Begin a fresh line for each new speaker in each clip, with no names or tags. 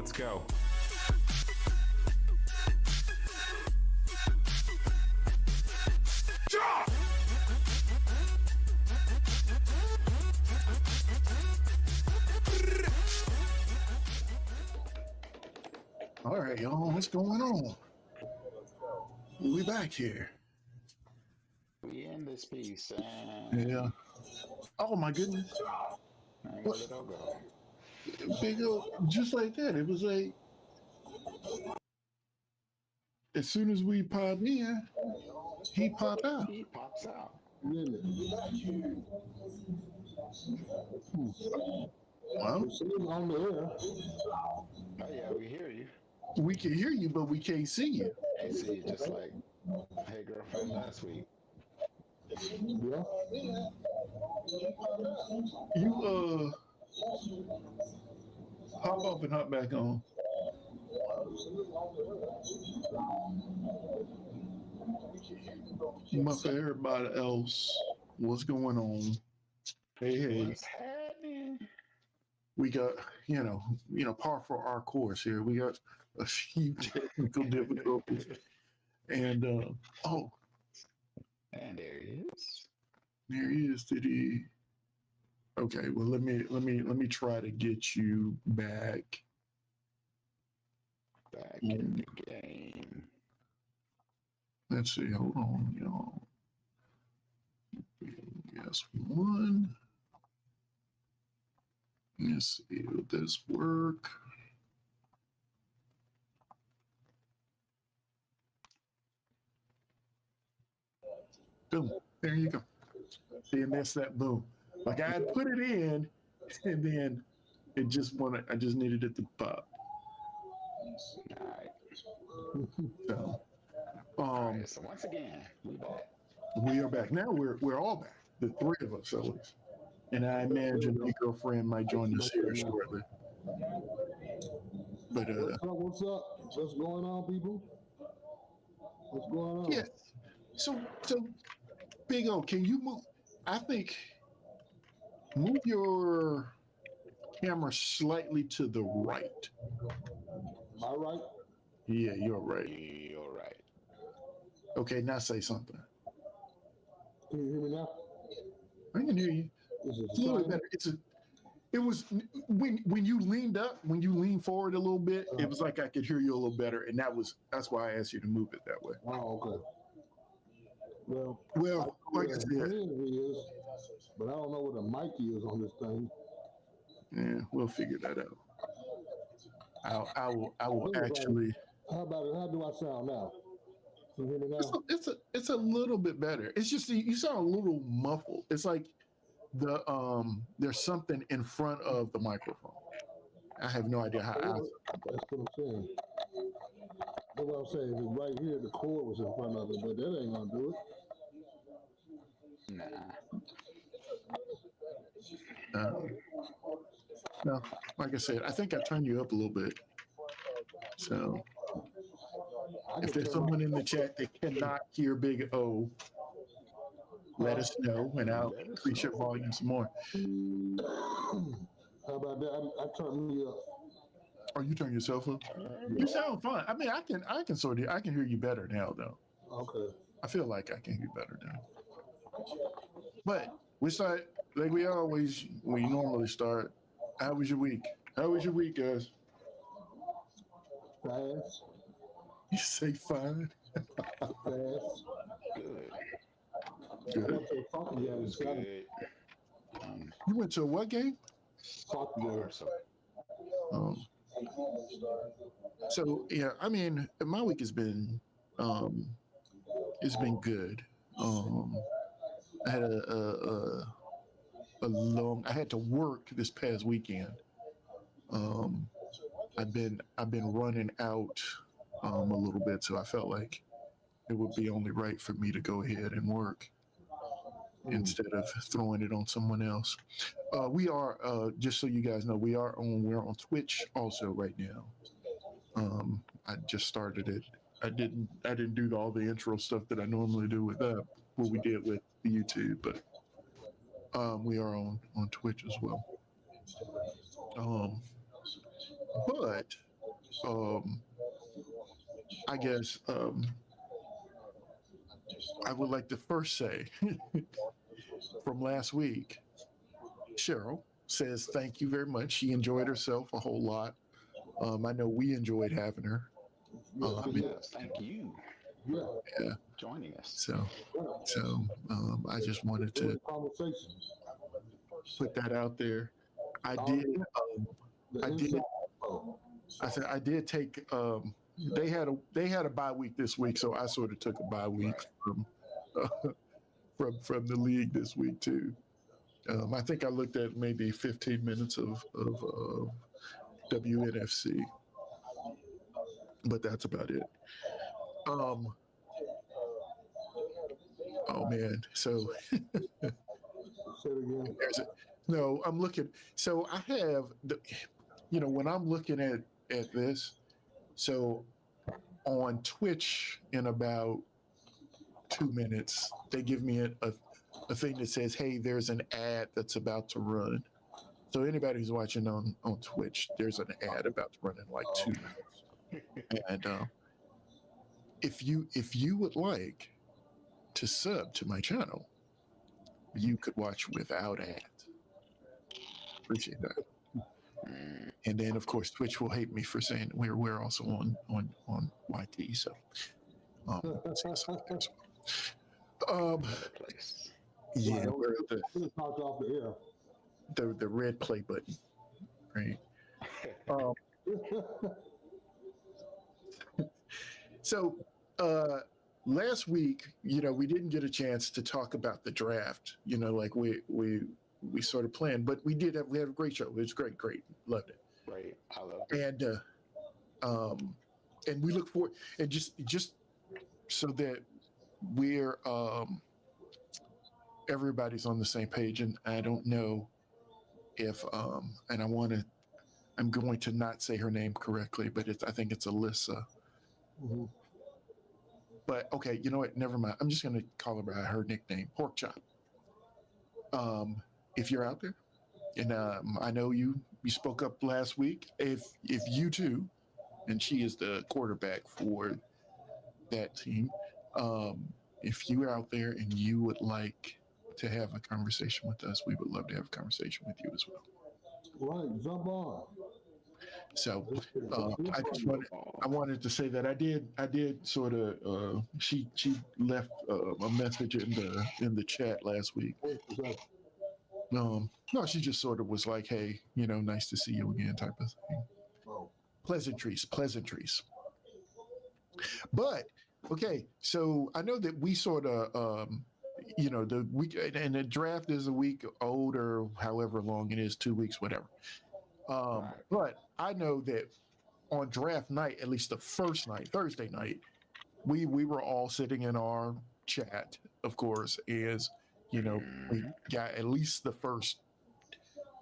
Let's go.
All right, y'all, what's going on? We back here.
We in this piece.
Yeah. Oh my goodness.
Where did it go?
Big old, just like that. It was like as soon as we popped in, he popped out.
He pops out.
Really?
Well,
It's on the air.
Oh yeah, we hear you.
we can hear you, but we can't see you.
I see you just like, hey girlfriend last week.
Yeah.
You hop up and hop back on. But for everybody else, what's going on? Hey,
What's happening?
we got, par for our course here. We got a few technical difficulties. And,
And there he is.
there he is. Did he? Okay, well, let me try to get you back.
Back in the game.
Let's see. Hold on, y'all. Yes, one. Let's see. Will this work? Boom. There you go. See, and that's that boom. Like I had put it in, and then it just wanted. I just needed it to pop.
All right.
So,
All right. So once again, we back.
we are back. Now we're all back. The three of us, at least. And I imagine my girlfriend might join us here shortly. But
What's up? What's going on, people? What's going on?
yeah. So Big O, can you move? I think move your camera slightly to the right.
Am I right?
Yeah, you're right.
You're right.
Okay, now say something.
Can you hear me now?
I can hear you.
Is it
It's a little bit better. It was when you leaned up, when you leaned forward a little bit, it was like I could hear you a little better, and that's why I asked you to move it that way.
Oh, okay. Well,
like I said,
it is, but I don't know what the mic is on this thing.
yeah, we'll figure that out. I will actually.
How about it? How do I sound now? Can you hear me now?
It's a little bit better. It's just you sound a little muffled. It's like there's something in front of the microphone. I have no idea how.
That's what I'm saying. That's what I'm saying. If it's right here, the cord was in front of it, but that ain't gonna do it.
Nah.
No, like I said, I think I turned you up a little bit. So if there's someone in the chat that cannot hear Big O, let us know, and I'll increase your volume some more.
How about that? I turned me up.
Oh, you turn yourself up? You sound fine. I mean, I can hear you better now, though.
Okay.
I feel like I can hear you better now. But we start like we normally start. How was your week? How was your week, guys?
Fast.
You say fine.
Fast.
Good.
Good.
It was good.
You went to a what game?
Soccer game.
So yeah, I mean, my week has been it's been good. I had a long. I had to work this past weekend. I've been running out a little bit, so I felt like it would be only right for me to go ahead and work instead of throwing it on someone else. We are just so you guys know, we're on Twitch also right now. I just started it. I didn't do all the intro stuff that I normally do with what we did with the YouTube, but we are on Twitch as well. But I guess I would like to first say from last week, Cheryl says thank you very much. She enjoyed herself a whole lot. I know we enjoyed having her.
Yes, thank you.
Yeah,
Joining us.
So I just wanted to put that out there. I did take. They had a bye week this week, so I sort of took a bye week from the league this week too. I think I looked at maybe 15 minutes of WNFC, but that's about it. Oh man, so no, I'm looking. So I have when I'm looking at this, so on Twitch in about 2 minutes, they give me a thing that says, "Hey, there's an ad that's about to run." So anybody who's watching on Twitch, there's an ad about to run in like 2 minutes. And if you would like to sub to my channel, you could watch without ads. Appreciate that. And then of course Twitch will hate me for saying we're also on YT. So yeah, we're the red play button, right? So last week, we didn't get a chance to talk about the draft. Like we sort of planned, but we had a great show. It was great, loved it.
Right, I loved it.
And we look forward, and just so that we're everybody's on the same page. And I don't know if and I'm going to not say her name correctly, but I think it's Alyssa. Mm-hmm. But okay, you know what? Never mind. I'm just going to call her by her nickname, Pork Chop. If you're out there, and I know you spoke up last week. If you too, and she is the quarterback for that team. If you are out there and you would like to have a conversation with us, we would love to have a conversation with you as well.
Right, jump on.
So I wanted to say that I did sort of she left a message in the chat last week. No, she just sort of was like, hey, nice to see you again type of thing. Oh. Pleasantries. But okay, so I know that we sort of the week, and the draft is a week old or however long it is, 2 weeks, whatever. But I know that on draft night, at least the first night, Thursday night, we were all sitting in our chat, of course, as we got at least the first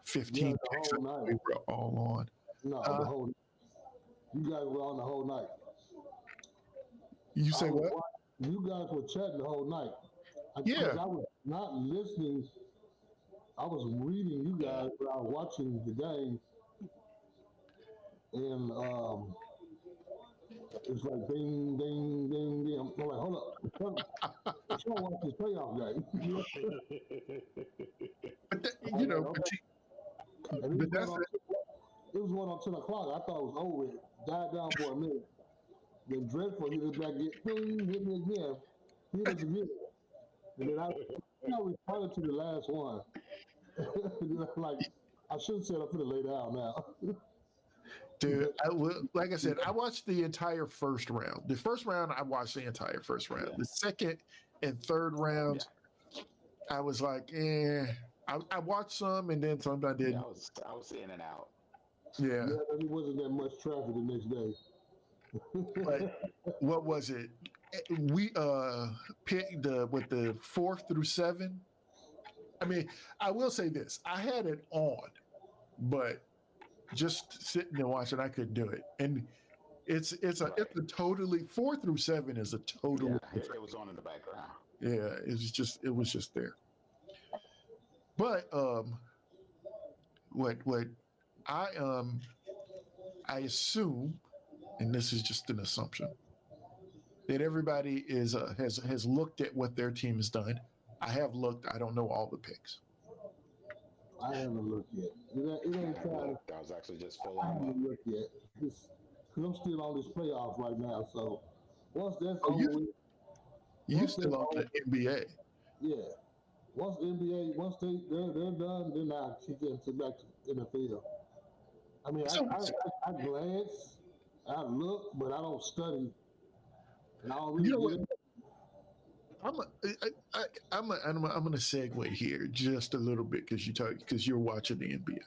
15
the
picks
whole
that
night.
we were all on.
No, the whole. You guys were on the whole night.
You say what?
You guys were chatting the whole night.
Yeah.
I was not listening. I was reading you guys while I was watching the game, and it's like ding, ding, ding, ding. I'm like, hold up, I'm trying to watch this playoff game.
But that,
And
but that's
it was going on 10 o'clock. I thought it was over. It died down for a minute. Then Dreadful hit it back, hit me again, hit us again. And then I responded to the last one. Like, I should have said I'm finna lay down now.
dude, like I said, I watched the entire first round. The first round, I watched the entire first round. The second and third rounds, I was like, I watched some, and then some I didn't.
Yeah, I was in and out.
Yeah.
There wasn't that much traffic the next day.
But what was it? We picked the 4 through 7. I mean, I will say this: I had it on, but just sitting and watching, I couldn't do it. And it's a totally 4 through 7 is a totally
it was on in the background.
Yeah, it was just there. But what I assume, and this is just an assumption, that everybody has looked at what their team has done. I have looked. I don't know all the picks.
I haven't looked yet. It ain't time.
I was actually just
I
pulling them
haven't
up.
looked yet. Because I'm still on this playoffs right now. So once that's
Oh,
over,
you still on the NBA?
yeah. Once the NBA, they're done, then I kick into back to NFL. I mean, I glance, I look, but I don't study. And I don't really get it.
I'm gonna segue here just a little bit because you're watching the NBA.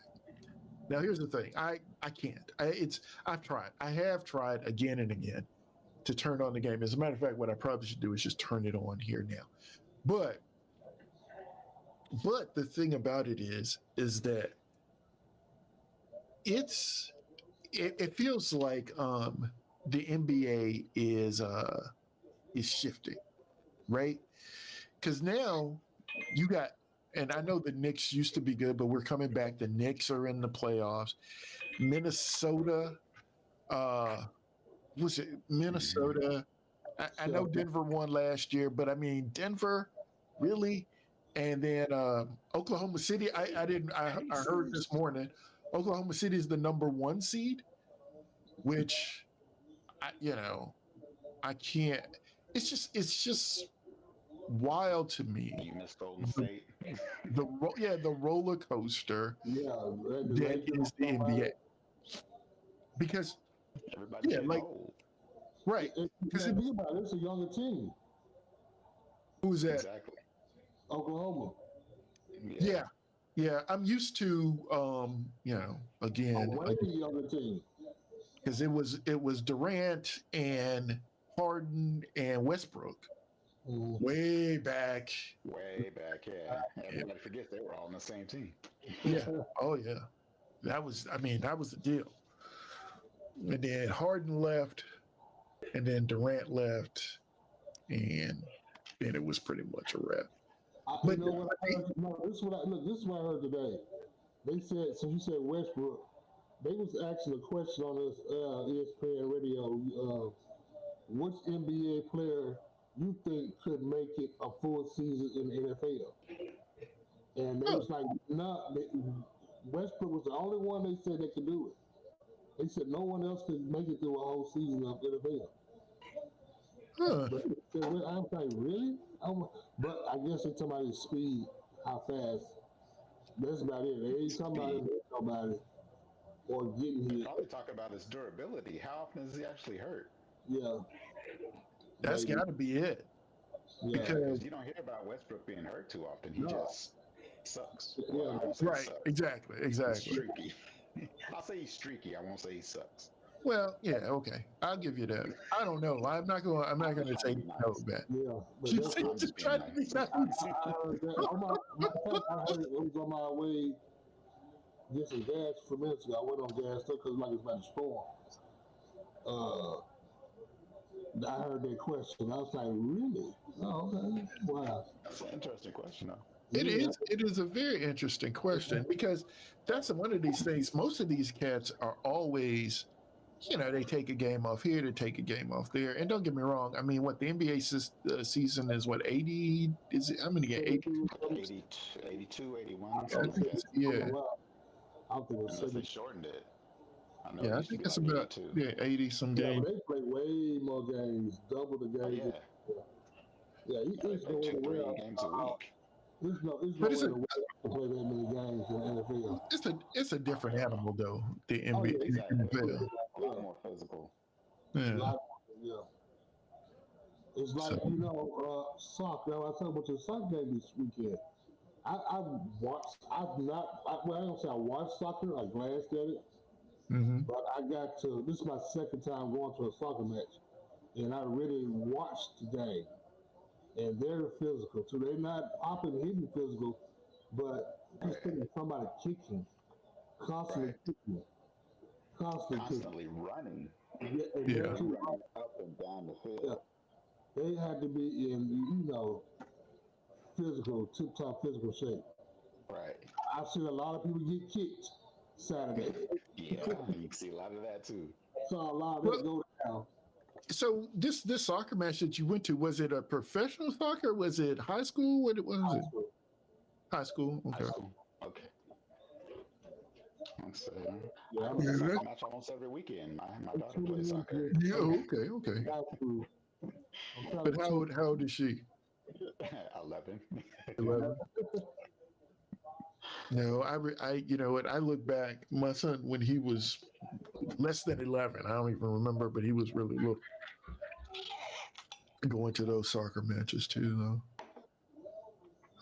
Now here's the thing. I can't. I've tried. I have tried again and again to turn on the game. As a matter of fact, what I probably should do is just turn it on here now. But the thing about it is that it feels like the NBA is shifting, right? Because now you got, and I know the Knicks used to be good, but we're coming back. The Knicks are in the playoffs. Minnesota, was it Minnesota? I know Denver won last year, but I mean Denver, really? And then Oklahoma City. I heard this morning, Oklahoma City is the number 1 seed, which I can't. It's just wild to me.
You missed Golden State.
The roller coaster that is the NBA. Because
everybody old.
Right.
Because think about it, it's a younger team.
Who's that?
Exactly.
Oklahoma.
Yeah. I'm used to again,
a way younger team.
Because it was Durant and Harden and Westbrook. Way back,
yeah. Everybody forgets they were all on the same team.
Yeah. Oh, yeah. That was the deal. And then Harden left, and then Durant left, and then it was pretty much a wrap.
This is what I heard today. They said, since you said Westbrook, they was asking a question on this ESPN radio. Which NBA player you think could make it a full season in the NFL? And they was like, Westbrook was the only one they said they could do it. They said no one else could make it through a whole season of NFL. But I'm like, really? But I guess they're talking about his speed, how fast. That's about it. They ain't talking about it or getting hit.
Probably talk about his durability. How often is he actually hurt?
Yeah.
That's got to be it.
Yeah.
Because you don't hear about Westbrook being hurt too often. He just sucks.
Yeah.
Right.
Sucks.
Exactly.
It's streaky. I'll say he's streaky. I won't say he sucks.
Well, yeah, okay, I'll give you that. I don't know. I'm not going. I'm not going to say no, Ben.
Yeah, but
You
that's
see,
I'm
just
just being
trying to be
nice.
nice.
I heard that. I heard it was on my way. Get some gas for minutes ago. I went on gas stuff because like it's about to storm. Uh, I heard that question. I was like, really? Oh, okay. Wow.
That's an interesting question, though.
It
Yeah.
is. It is a very interesting question because that's one of these things. Most of these cats are always, they take a game off here, they take a game off there. And don't get me wrong. I mean, what the NBA season is? What 80? Is it? How many games?
82, 81, something like that.
Yeah.
I don't think it's
Unless they
70.
shortened it. I know
Yeah,
it
I
used to
think
be
it's
like
about
82.
80 some
Yeah,
games.
but they play way more games, double the
Oh,
games.
yeah.
Yeah,
They
it's
play
no way
2,
in the
3
world.
games a week.
There's no way
But it's
in the world to play that many games in the NFL.
it's a different animal though. The
Oh,
NBA,
yeah,
Exactly.
NFL.
A lot more physical.
A
Yeah.
lot, yeah. It's like,
So,
soccer. I talked about the soccer game this weekend. I've watched, I've not, well, I don't say I watched soccer, I glanced at it,
mhm.
but this is my second time going to a soccer match, and I really watched the game, and they're physical too. They're not popping, hitting physical, but just thinking somebody kicking, constantly kicking,
Constantly running.
Yeah, and
Yeah.
they're too,
Running up and down the field.
Yeah. They had to be in, physical, tip-top physical shape.
Right.
I've seen a lot of people get kicked Saturday.
Yeah, you can see a lot of that too.
Saw a lot of that go down.
So this soccer match that you went to, was it a professional soccer? Was it high school? What was it? High school.
High
Okay.
school. Okay. I'm saying.
Yeah,
I
I
go to
mean,
soccer match almost every weekend. My daughter plays soccer.
Yeah. Okay.
high school. I'm trying
But
to
how old is she?
11.
11. No, you know what? I look back. My son, when he was less than 11, I don't even remember, but he was really little. Going to those soccer matches too, though.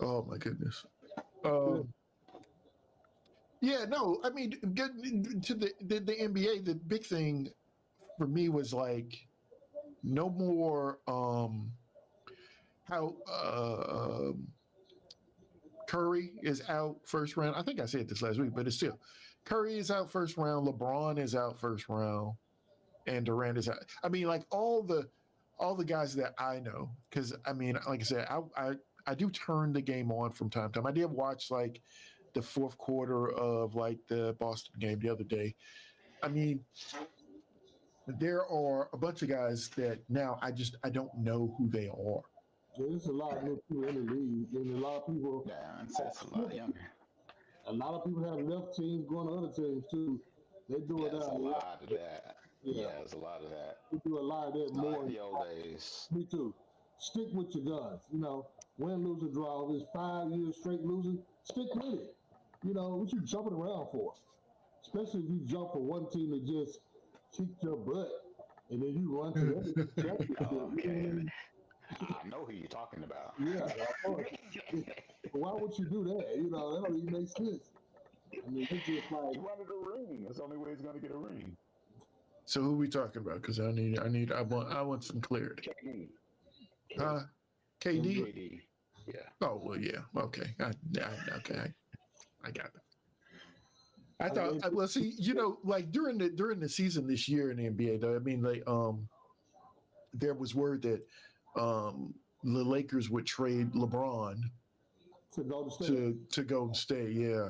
Oh my goodness. Yeah, no, I mean, getting to the NBA, the big thing for me was like no more how Curry is out first round. I think I said this last week, but it's still Curry is out first round, LeBron is out first round, and Durant is out. I mean, like all the guys that I know, because I mean, like I said, I do turn the game on from time to time. I did watch like the fourth quarter of like the Boston game the other day. I mean, there are a bunch of guys that now I don't know who they are.
There's a lot of new people in the league, and a lot of people.
Yeah, it's a lot younger.
A lot of people have left teams going to other teams too. They do
Yeah,
it
there's a
out.
lot of that. Yeah, there's a lot of that.
We do a lot of that
Not
more.
like the old days.
Me too. Stick with your guns. Win, lose, or draw. If it's 5 years straight losing, stick with it. What you jumping around for? Especially if you jump for one team that just kicked your butt, and then you run to the other
Okay. I know who you're talking about.
Yeah, of course. Why would you do that? That don't even make sense. I mean, it's just like
He wanted a ring. That's the only way he's going to get a ring.
So who are we talking about? Because I want some clarity.
KD.
KD.
KD. Yeah.
Oh well, yeah. Okay. I got that. I thought. Well, see, like during the season this year in the NBA, though, I mean, like, there was word that the Lakers would trade LeBron
to Golden State.
to Golden State. Yeah.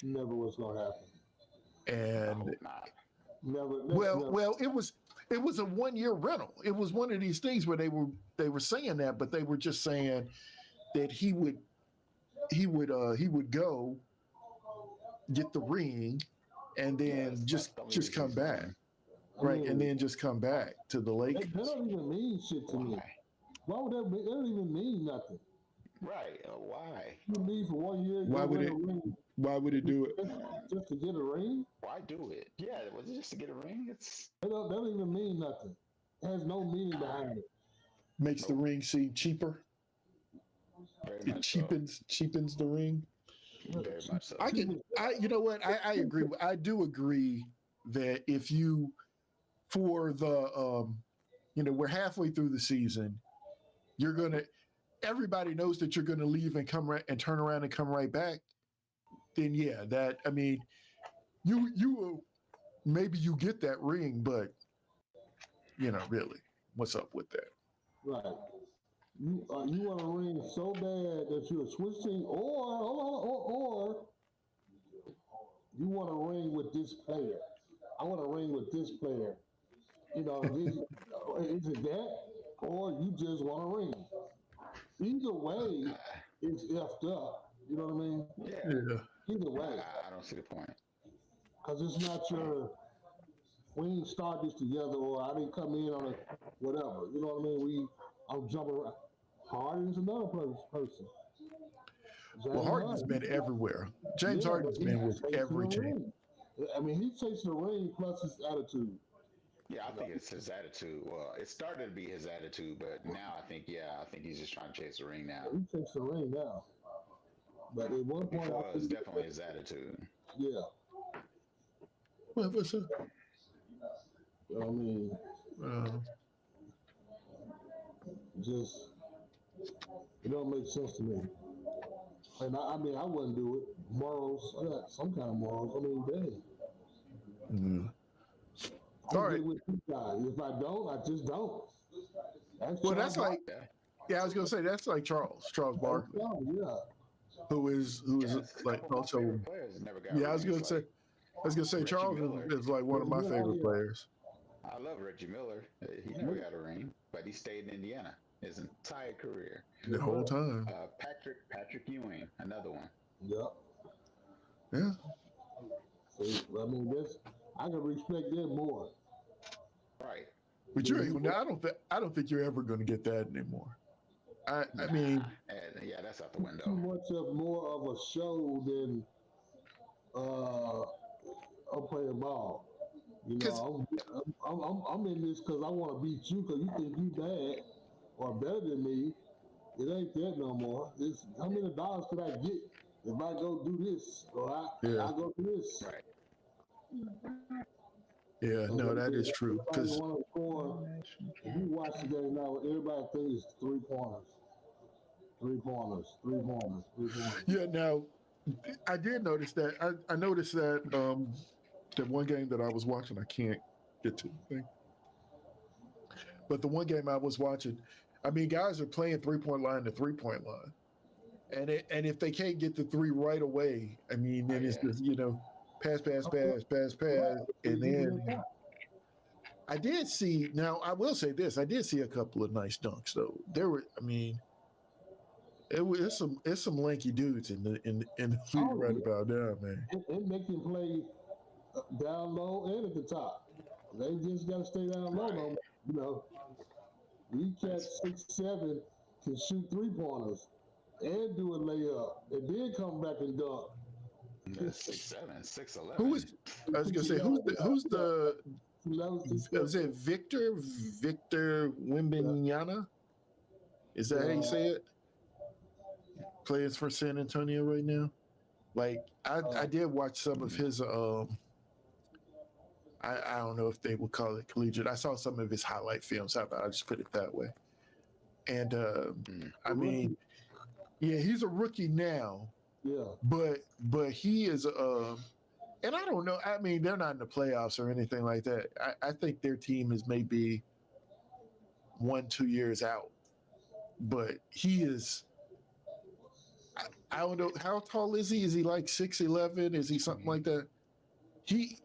Never was gonna happen.
And
never.
Well, it was a 1 year rental. It was one of these things where they were saying that, but they were just saying that he would go get the ring and then just come back. Right, and then just come back to the Lakers.
That don't even mean shit to me. Why would that? That don't even mean nothing.
Right? Why?
You need for 1 year.
Why would it do it?
Just to get a ring?
Why do it? Yeah, was it just to get a ring?
That don't even mean nothing. It has no meaning behind it.
Makes the ring seem cheaper.
Very
It
much so.
cheapens the ring.
Very much so.
You know what? I agree. I do agree that if you, for the, we're halfway through the season, everybody knows that you're going to leave and come right and turn around and come right back. Then you will, maybe you get that ring, but really, what's up with that?
Right. You want a ring so bad that you're switching, or you want a ring with this player. I want a ring with this player. Is it that, or you just want a ring? Either way, it's effed up. You know what I mean?
Yeah.
Either way,
I don't see the point.
because it's not we didn't start this together, or I didn't come in on a whatever. You know what I mean? I'm jumping around. Harden's another person.
Well, Harden's been everywhere. James Harden's been with every team.
I mean, he's chasing the ring plus his attitude.
Yeah, I think it's his attitude. Well, it started to be his attitude, but now I think he's just trying to chase the ring now.
He chasing the ring now. But at one point,
before it was definitely his attitude.
Yeah.
What's up?
I mean, just it don't make sense to me. And I wouldn't do it. Morals, I got some kind of morals. I mean, dang.
Mm-hmm.
All right. With you guys. If I don't, I just don't.
That's like, I was gonna say that's like Charles Barkley.
Yeah.
Who is like also? I was gonna say Charles is like one of my favorite players.
I love Reggie Miller. He never got a ring, but he stayed in Indiana his entire career.
The whole time.
Patrick Ewing, another one.
Yep.
Yeah.
So, I mean, I can respect them more.
Right.
But I don't think you're ever going to get that anymore. I mean,
that's out the window.
Too much of more of a show than I'm playing ball. I'm in this because I want to beat you because you think you bad or better than me. It ain't that no more. It's how many dollars could I get if I go do this or I go do this?
Right.
Yeah, no, that is true. Because
if you watch the game now, everybody thinks it's 3 pointers. 3 pointers.
Yeah, now I did notice that. I noticed that that one game that I was watching, I can't get to the thing. But the one game I was watching, I mean, guys are playing 3-point line to 3-point line. And if they can't get the three right away, I mean, then it's just, pass. And then I did see, now I will say this, I did see a couple of nice dunks though. It's some lanky dudes in the league right about now, man.
And they can play down low and at the top. They just got to stay down low. We catch 6'7" can shoot 3-pointers and do a layup, and then come back and dunk.
6'7", 6'11".
Who is? I was gonna say who's the? Is it Victor Wembanyama? Is that how you say it? Plays for San Antonio right now. Like I did watch some of his. I don't know if they would call it collegiate. I saw some of his highlight films. I'll just put it that way. And I mean, yeah, he's a rookie now.
Yeah.
But he is and I don't know. I mean, they're not in the playoffs or anything like that. I think their team is maybe 1-2 years out. But he is. I don't know, how tall is he? Is he like 6'11"? Is he something like that? He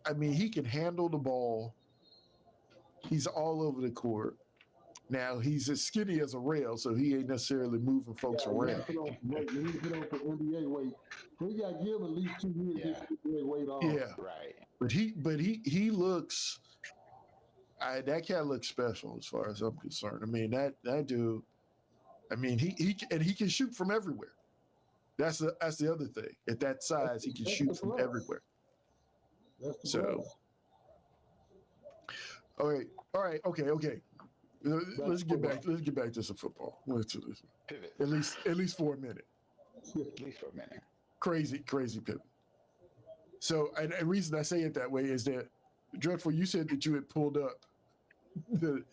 can handle the ball. He's all over the court. Now he's as skinny as a rail, so he ain't necessarily moving folks around.
He put on some NBA weight. We got to give him at least 2 years to get NBA weight on.
Yeah,
right.
But he looks. That cat looks special as far as I'm concerned. I mean that dude. I mean he can shoot from everywhere. That's the other thing. At that size, he can shoot from everywhere. So, all right, okay. Let's get back to some football. Let's do this.
Pivot.
At least for a minute.
At least for a minute.
crazy pick. So, and the reason I say it that way is that, Dreadful, you said that you had pulled up the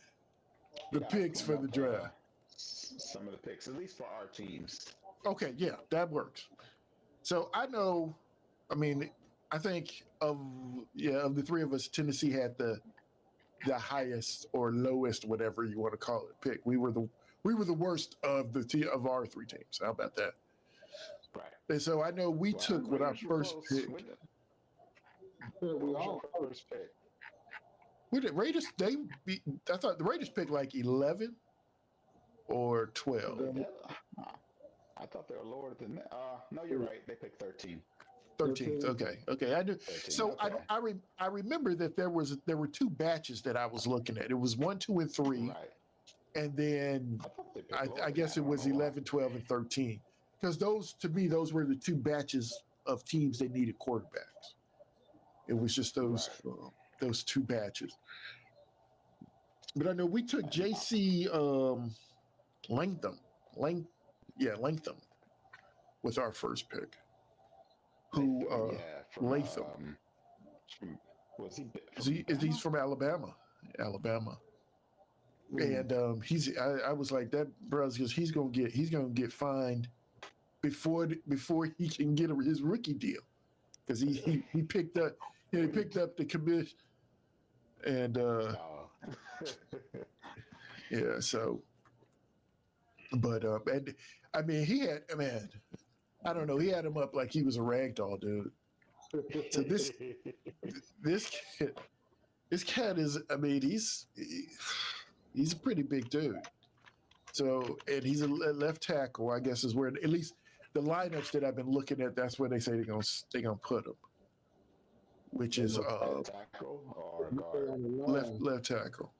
Yeah,
picks for the draft.
Some of the picks, at least for our teams.
Okay, yeah, that works. So I know, I mean, I think of the three of us, Tennessee had the highest or lowest, whatever you want to call it, pick. We were the worst of of our three teams. How about that?
Right.
And so I know we took with our
Raiders were
first
close.
pick.
What was your first pick?
We did Raiders. I thought the Raiders picked like 11 or 12.
I thought they were lower than that. No, you're right. They picked 13.
13th. Okay. I knew.
13,
So
okay.
I remember that there were two batches that I was looking at. It was 1, 2, and 3,
Right.
and then
I thought they picked lower
I
than
guess
that.
it was 11, 12, and 13. Because those, to me, those were the two batches of teams that needed quarterbacks. It was just those two batches. But I know we took J.C. Latham with our first pick. Who Latham?
Was he?
He's from Alabama. And I was like, that bro, because he's gonna get fined before he can get his rookie deal, because he picked up the commission, and yeah, so, but and I mean I don't know, he had him up like he was a rag doll, dude. So this cat is, I mean, he's a pretty big dude. So, and he's a left tackle, I guess, is where, at least the lineups that I've been looking at, that's where they say they're gonna put him, which is
tackle or guard?
left tackle.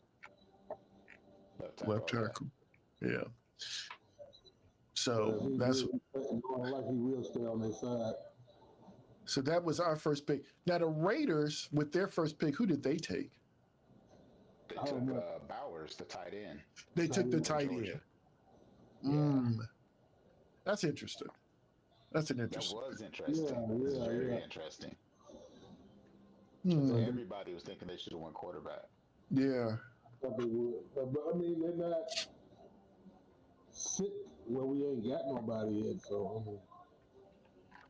Left tackle. Yeah. So that's
like he will stay on their side.
So that was our first pick. Now the Raiders, with their first pick, who did they take?
They took Bowers, the tight end.
They took the tight end.
Yeah.
That's interesting. That's an
That
interesting.
was interesting. Very interesting. Everybody was thinking they should have won quarterback.
Yeah.
But I mean, they're not sick where we ain't got nobody yet. So I mean.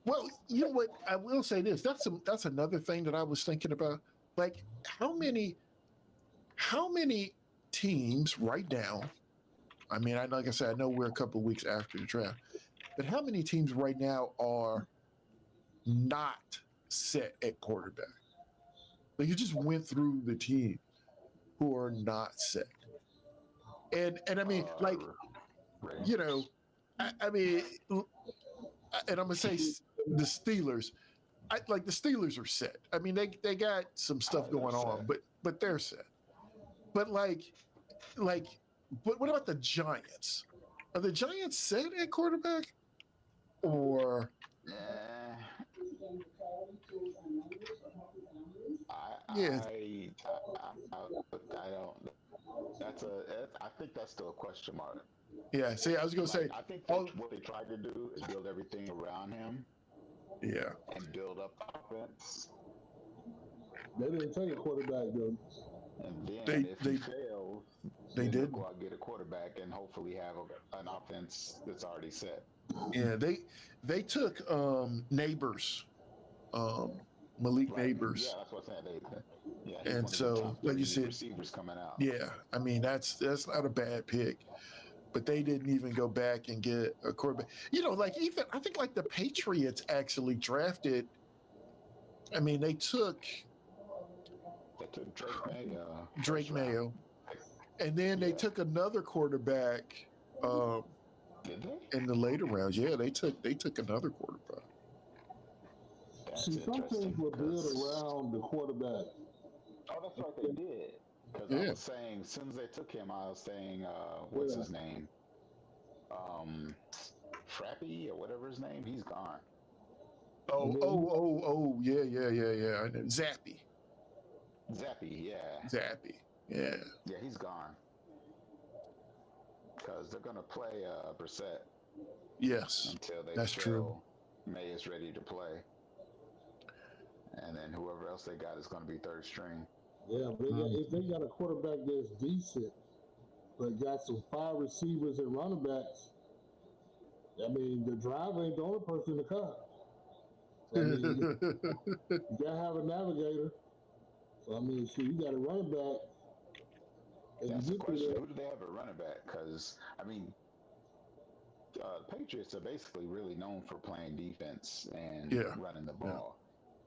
Well, you know what? I will say this. That's another thing that I was thinking about. Like, how many teams right now? I mean, like I said, I know we're a couple of weeks after the draft, but how many teams right now are not set at quarterback? Like, you just went through the team who are not set, and I mean, like, you know, I mean, and I'm gonna say the Steelers. The Steelers are set. I mean, they got some stuff going on, but they're set. But but what about the Giants? Are the Giants set at quarterback, or?
I don't. I think that's still a question mark.
Yeah. See, I was gonna say.
I think what they tried to do is build everything around him.
Yeah.
And build up offense.
They didn't take a quarterback though.
And then if he fails,
they did
go out and get a quarterback and hopefully have an offense that's already set.
Yeah, they took Neighbors, Malik Neighbors.
Yeah, that's what I'm saying.
And so, like you said,
receivers coming out.
Yeah, I mean that's not a bad pick, but they didn't even go back and get a quarterback. You know, like even I think like the Patriots actually drafted. I mean, they took Drake Mayo, and then they took another quarterback in the later rounds. Yeah, they took another quarterback.
See, some things were built around the quarterback.
Oh, that's right, they did. Because I was saying, as soon as they took him, I was saying, what's his name? Frappy or whatever his name, he's gone.
Oh, yeah. I know. Zappy,
yeah.
Yeah,
he's gone. Because they're going to play Brissett.
Yes,
until they
that's true.
May is ready to play, and then whoever else they got is going to be third string.
Yeah, but if they got a quarterback that's decent, but got some 5 receivers and running backs, I mean, the driver ain't the only person in the car. So, I mean, you gotta have a navigator. So I mean, shoot, you got a running back.
That's the question. Who do they have a running back? Because I mean, Patriots are basically really known for playing defense and running the ball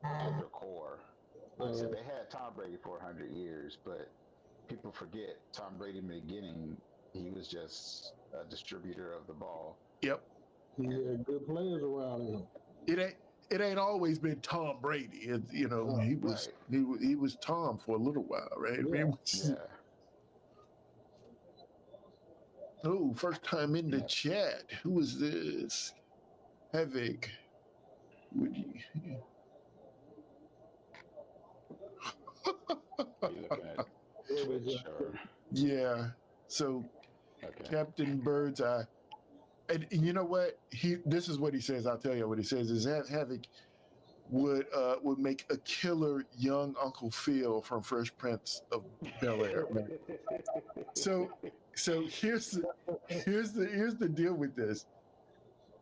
at their core. Like I said, they had Tom Brady for 100 years, but people forget Tom Brady in the beginning, he was just a distributor of the ball.
Yep.
He had good players around him.
It ain't always been Tom Brady. He was Tom for a little while, right?
Yeah.
Oh, first time in the chat. Who is this? Havoc. Would you? Yeah. So Captain Birdseye. And you know what? This is what he says. I'll tell you what he says is that Havoc would make a killer young Uncle Phil from Fresh Prince of Bel-Air. So here's the deal with this.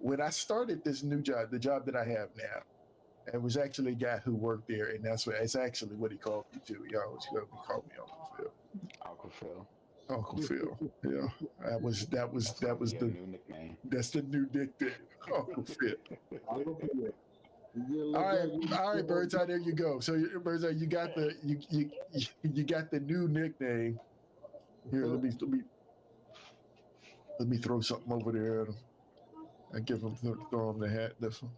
When I started this new job, the job that I have now, it was actually a guy who worked there, and it's actually what he called me too. He always called me Uncle Phil.
Uncle Phil.
Uncle Phil. Yeah. That was the
new nickname.
That's the new nickname. Uncle Phil. All right, Birdseye. There you go. So, Birdseye, you got the new nickname. Here, let me throw something over there at him. I throw him the hat. This one.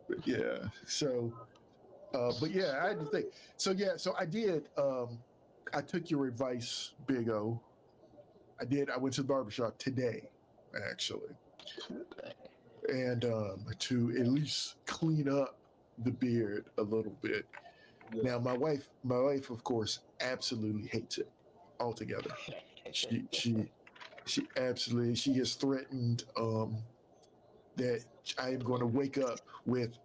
But yeah. So, but yeah, I had to think. So yeah, so I did. I took your advice, Big O. I did. I went to the barbershop today, actually. And to at least clean up the beard a little bit. Yeah. Now, my wife, of course, absolutely hates it altogether. She absolutely. She has threatened that I am going to wake up with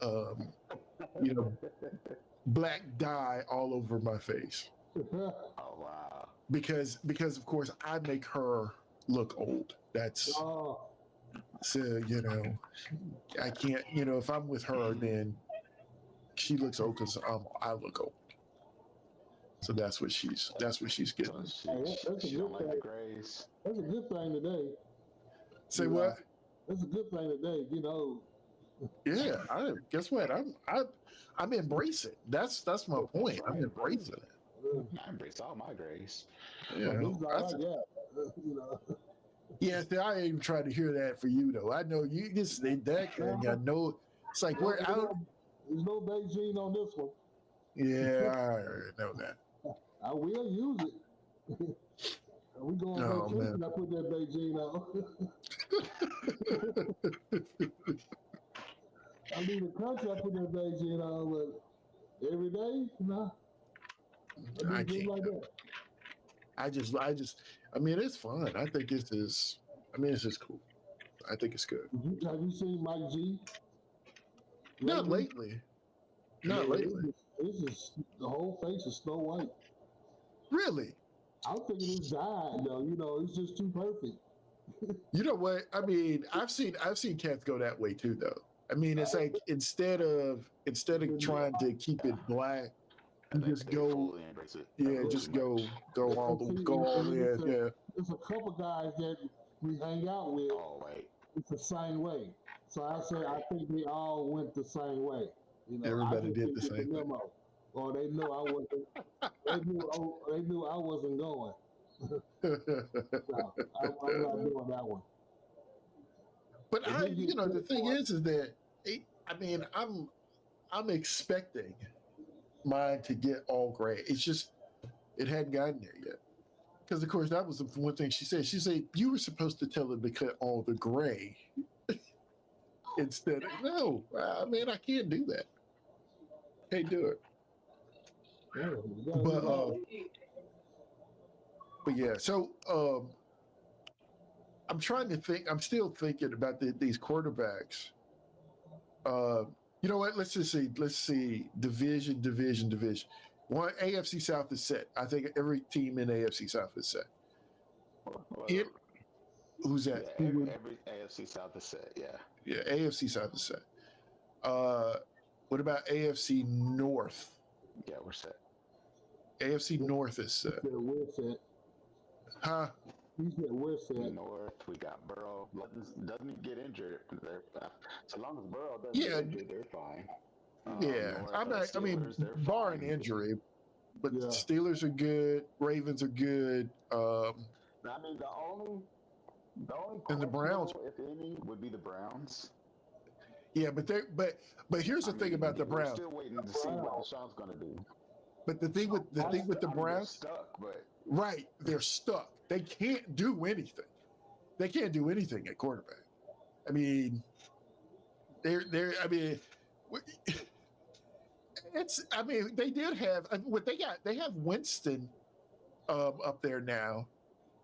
black dye all over my face.
Oh wow!
Because of course I make her look old. That's so I can't if I'm with her then she looks old because I look old. So that's what she's getting.
That's a good thing. That's a good thing today.
Say what?
That's a good thing today.
Yeah, guess what? I'm embracing. That's my point. I'm embracing it.
I embrace all my grays.
Yeah, yeah. See, I ain't even trying to hear that for you though. I know you just that thing. I know it's like where
there's no Beijing on this one.
Yeah, I already know that.
I will use it. We go on vacation. I put that Beijing on. I leave the country. I put that Beijing on, but every day,
I can't.
Like that.
I mean, it's fun. I think this is cool. I think it's good.
Have you seen Mike G?
Not lately. Not lately.
It's just the whole face is Snow White.
Really?
I'm thinking it's died though. It's just too perfect.
You know what? I mean, I've seen cats go that way too, though. I mean, it's like instead of trying to keep it black, you just go, just go all in. Yeah.
There's a couple guys that we hang out with. Oh, wait. It's the same way. So I think they all went the same way.
Everybody did the same way.
Or they knew I wasn't. They knew I wasn't going. So I'm not doing that one.
But the thing is that I'm expecting mine to get all gray. It's just it hadn't gotten there yet. Because of course that was the one thing she said. She said you were supposed to tell them to cut all the gray instead. No, I mean I can't do that. Can't do it. But yeah. So I'm trying to think. I'm still thinking about these quarterbacks You know what? Let's just see. Let's see. Division. One AFC South is set. I think every team in AFC South is set. It, who's that?
Yeah, every AFC South is set. Yeah.
Yeah, AFC South is set. What about AFC North?
Yeah, we're set.
AFC North is set.
We're set.
Huh?
He said we're set.
North, we got Burrow. Doesn't he get injured? So long as Burrow doesn't get injured, they're fine.
Yeah,
North,
I mean, barring injury, but
Yeah.
the Steelers are good. Ravens are good.
I mean, the only
And the Browns,
if any, would be the Browns.
yeah, but here's the thing about the Browns.
We're still waiting to see what Deshaun's going to do.
But the thing with the Browns,
they're stuck, but
right? They're stuck. They can't do anything. They can't do anything at quarterback. I mean, they're. I mean, it's. I mean, they did have what they got. They have Winston up there now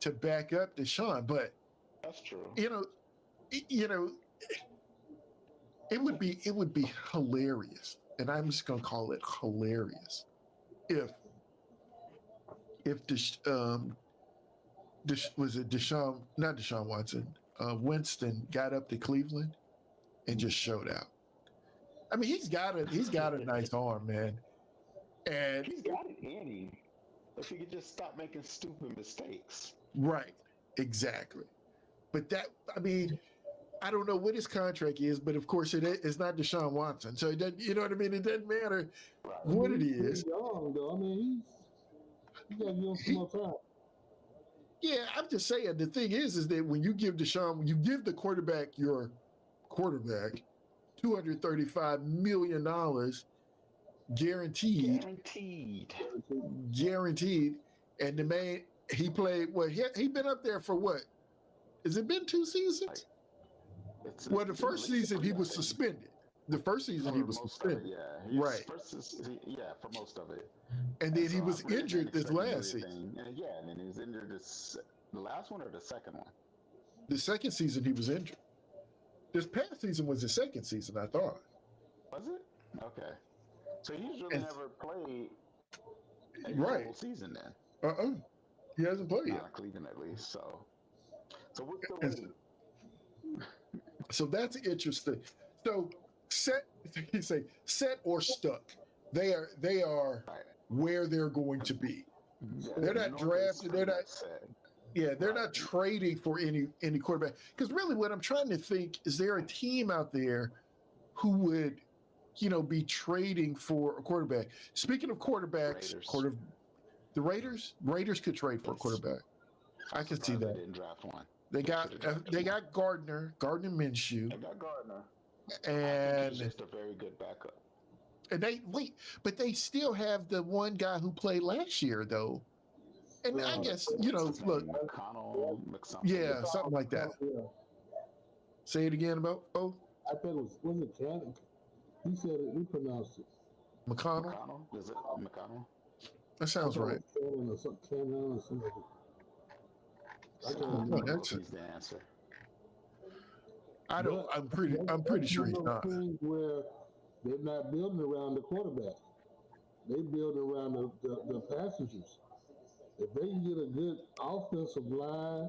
to back up Deshaun, but
that's true.
You know, it would be hilarious, and I'm just gonna call it hilarious if was it Deshaun, not Deshaun Watson, Winston got up to Cleveland and just showed out. I mean, he's got a nice arm, man, and
he's got it in him. If he could just stop making stupid mistakes.
Right, exactly. But that, I mean, I don't know what his contract is, but of course it's not Deshaun Watson, so it doesn't, you know what I mean? It doesn't matter what it is.
Young, though. I mean, he's got to give him some more time.
Yeah, I'm just saying. The thing is that when you give you give the quarterback your quarterback $235 million guaranteed, and the man he played. He been up there for what? Has it been 2 seasons? Well, the first season he was suspended. The first season he was suspended. Right.
For most of it.
And then he was injured this last season.
And then he was injured the last one or the second one?
The second season he was injured. This past season was the second season, I thought.
Was it? Okay. So he's really never played a whole season then.
He hasn't played yet.
Not Cleveland at least. So we're still waiting.
So that's interesting. So set or stuck. They are where they're going to be.
Yeah,
they're not drafted. They're not. Yeah, they're not trading for any quarterback. Because really, what I'm trying to think is there a team out there who would, be trading for a quarterback. Speaking of quarterbacks, the Raiders could trade for a quarterback. I can see that.
They didn't draft one.
They got Gardner Minshew.
They got Gardner.
And
he's just a very good backup.
And they still have the one guy who played last year though. And I guess, look,
McConnell,
yeah, something like that.
Yeah.
Say it again about
I think was it Cannon? He said it, he pronounced it.
McConnell?
Is it McConnell?
That sounds right.
Cannon or something.
That's
he's the answer.
I'm pretty sure he's not.
Where they're not building around the quarterback. They build around the passengers. If they can get a good offensive line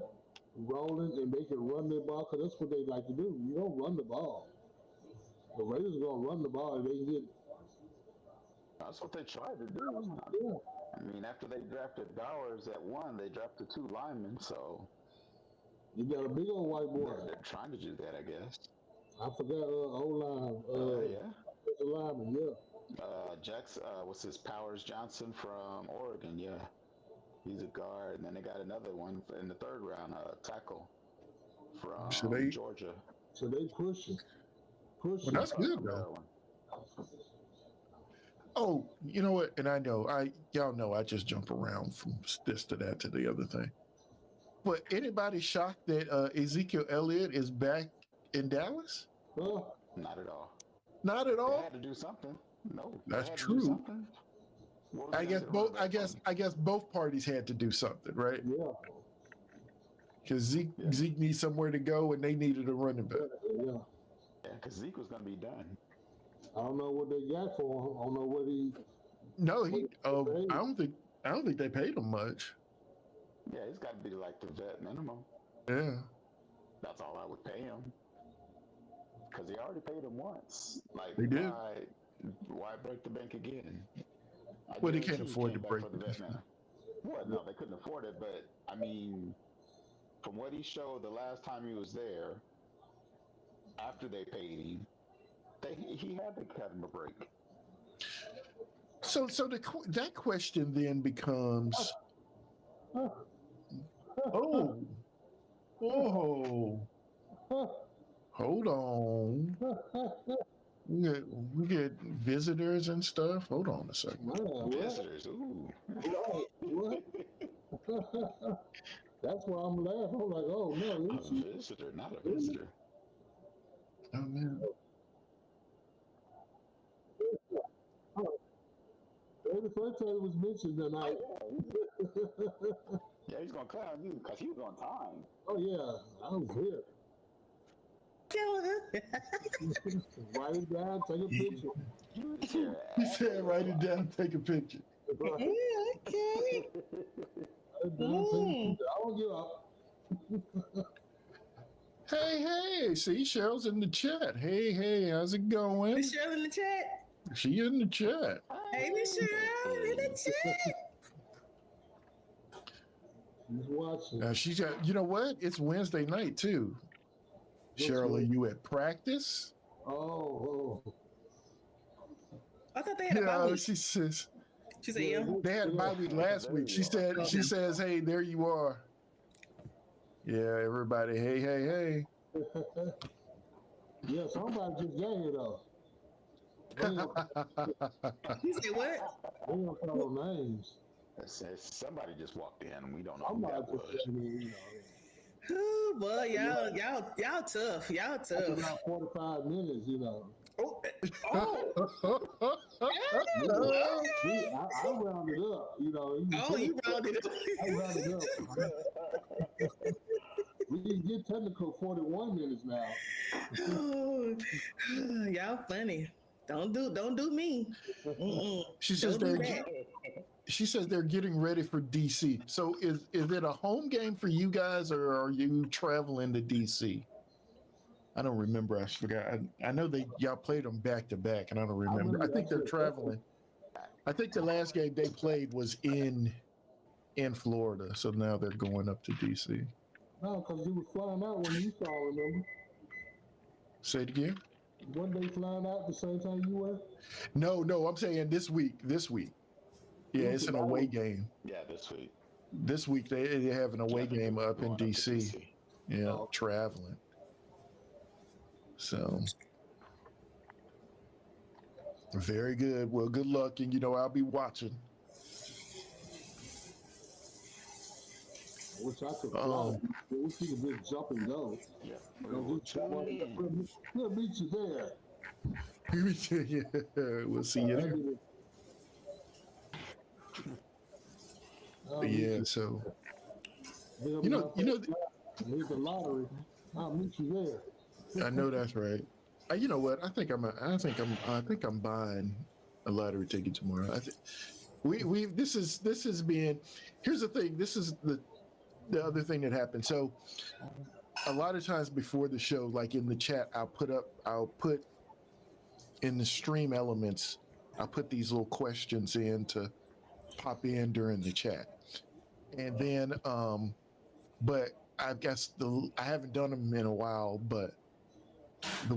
rolling and they can run their ball, because that's what they like to do. You don't run the ball. The Raiders are going to run the ball and they can get.
That's what they tried to do.
Yeah.
I mean, after they drafted Bowers at 1, they drafted 2 linemen, so.
You got a big old white boy.
They're trying to do that, I guess.
I forgot O-line.
Yeah.
Lineman, yeah.
Jackson, what's his Powers Johnson from Oregon, yeah. He's a guard, and then they got another one in the 3rd round, tackle from Georgia.
So they pushing.
Well, that's good though. Oh, you know what? And y'all know I just jump around from this to that to the other thing. But anybody shocked that Ezekiel Elliott is back in Dallas?
Not at all.
Not at all.
They had to do something. No,
that's true. I guess both parties had to do something, right?
Yeah.
Because Zeke needs somewhere to go, and they needed a running back.
Yeah.
Yeah, because Zeke was going to be done.
I don't know what they got for him. I don't know what he.
No, he. I don't think they paid him much.
Yeah, it's got to be like the vet minimum.
Yeah.
That's all I would pay him. Because he already paid him once. Like,
they did.
Why break the bank again?
Well, they can't afford to break
the vet minimum. Well, no, they couldn't afford it. But I mean, from what he showed the last time he was there, after they paid him, he had to cut him a break.
So that question then becomes, oh, hold on. We get visitors and stuff. Hold on a second.
Visitors, ooh.
What? That's why I'm laughing. I'm like, oh no,
a visitor, not a visitor.
Oh man.
The first time it was mentioned tonight.
Yeah, he's gonna clown you because he was on time.
Oh yeah, I was here. Write it down, take a picture.
He said, "Write it down, take a picture."
Okay.
I don't give up.
Hey, see, Cheryl's in the chat. Hey, how's it going?
Is Cheryl in the chat?
She in the chat.
Hey, Miss Cheryl in the chat.
She's watching.
She's got, you know what? It's Wednesday night too. Cheryl, are you at practice?
Oh.
I thought they had a bye week.
She says.
She said, yeah.
They had a bye week last week. She says, hey, there you are. Yeah, everybody, hey.
Yeah, somebody just got here though.
You said what?
They don't call names.
Somebody just walked in. We don't know who that was.
Ooh, boy, y'all tough. Y'all tough.
About 45 minutes, you know.
Oh.
I rounded up, you know.
Oh, you rounded up.
I rounded up. We can get technical 41 minutes now.
Oh, y'all funny. Don't do me.
She says they're getting ready for DC. So is it a home game for you guys, or are you traveling to DC? I don't remember. I forgot. I know y'all played them back to back, and I don't remember. I think they're traveling. I think the last game they played was in Florida, so now they're going up to DC.
No, because you were flying out when you saw, remember?
Say it again.
Weren't they flying out the same time you were?
No, I'm saying this week. Yeah, it's an away game.
Yeah, this week.
This week they have an away game up in DC. Yeah, traveling. So very good. Well, good luck, and I'll be watching.
I wish I could fly. We could just jump and go.
Yeah.
We'll meet you there.
We'll see you there. Yeah, so
here's the lottery. I'll meet you there.
I know that's right. You know what? I think I'm buying a lottery ticket tomorrow. I think this has been. Here's the thing. This is the other thing that happened. So a lot of times before the show, like in the chat, I'll put in the stream elements, I'll put these little questions in to pop in during the chat. And then, but I guess I haven't done them in a while, but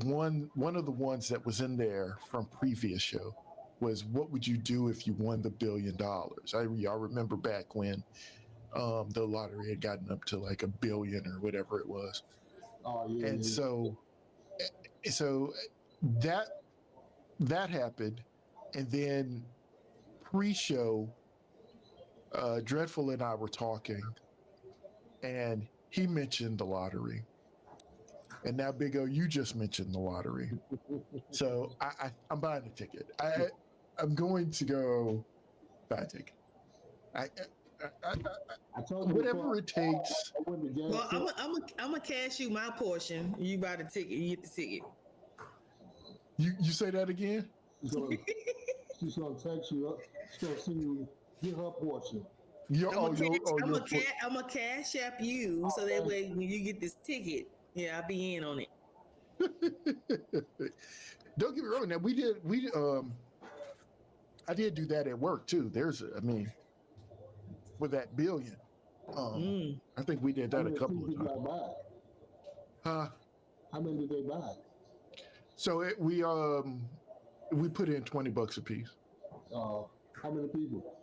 one of the ones that was in there from previous show was, what would you do if you won the $1 billion? Y'all remember back when the lottery had gotten up to like $1 billion or whatever it was.
Oh, yeah.
And so that happened. And then pre-show, Dreadful and I were talking, and he mentioned the lottery. And now, Big O, you just mentioned the lottery. So I'm buying a ticket. I'm going to go buy a ticket. I told you whatever it takes.
Well, I'm gonna cash you my portion. You buy the ticket. You get the ticket.
You say that again?
She's gonna text you up. She's gonna send you get her portion.
I'm gonna cash app you so that way when you get this ticket, yeah, I'll be in on it.
Don't get me wrong. Now I did do that at work too. With that billion, I think we did that a couple of times. Huh?
How many did they buy?
So we put in $20 a piece.
How many people?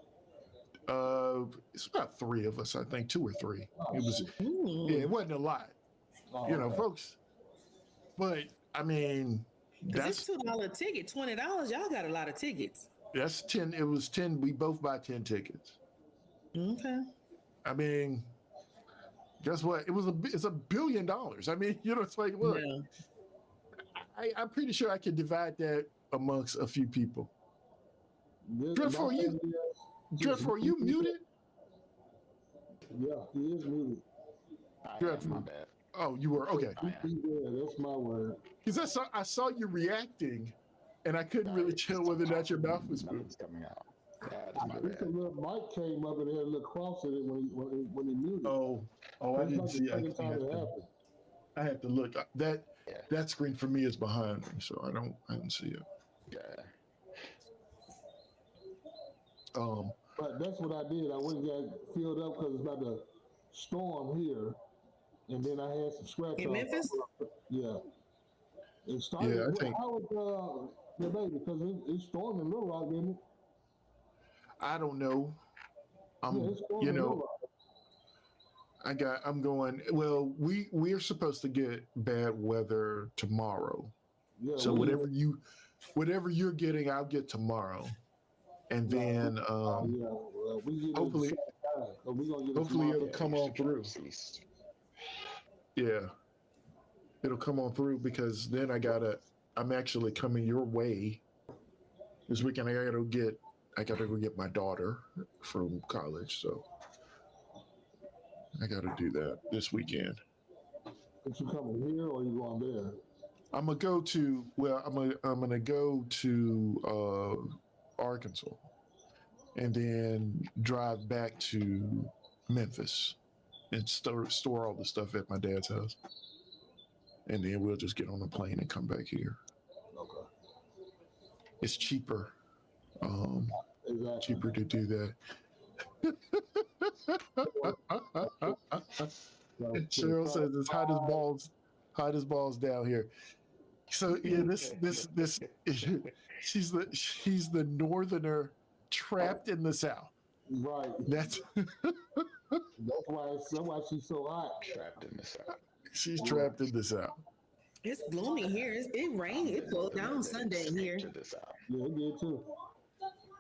It's about 3 of us, I think, 2 or 3. It wasn't a lot, folks. But I mean,
that's $2 ticket, $20. Y'all got a lot of tickets.
That's 10. It was 10. We both buy 10 tickets.
Okay.
I mean, guess what? It's $1 billion. I mean, it's like, look, I'm pretty sure I could divide that amongst a few people. Dreadful, are you muted?
Yeah, he is muted.
Dreadful.
My bad.
Oh, you were okay.
Yeah, that's my word.
Because I saw you reacting, and I couldn't really tell whether or not your mouth was moving.
Coming out. Yeah,
the little mic came up and had a little cross in it when he muted.
Oh, I didn't see. I have to look. That screen for me is behind me, so I don't see it.
Yeah.
But that's what I did. I went and got filled up because it's about to storm here, and then I had some scratch
in Memphis.
Yeah. It started.
Yeah, I think.
How was the baby? Because it's storming Little Rock, didn't it?
I don't know.
It's storming Little Rock.
I'm going. Well, we're supposed to get bad weather tomorrow. Yeah, so whatever you're getting, I'll get tomorrow. And then hopefully it'll come on through. Yeah, it'll come on through because then I'm actually coming your way this weekend. I gotta go get my daughter from college, so I gotta do that this weekend.
But you coming here or you going there?
I'm gonna go to Arkansas, and then drive back to Memphis and store all the stuff at my dad's house, and then we'll just get on a plane and come back here.
Okay.
It's cheaper,
exactly.
cheaper to do that. Cheryl says it's hot as balls down here. So yeah, this she's the northerner trapped in the South.
Right.
That's
why she's so hot.
Trapped in the South.
She's trapped in the South.
It's gloomy here. It rained. It pulled down Sunday here.
Yeah, it did too.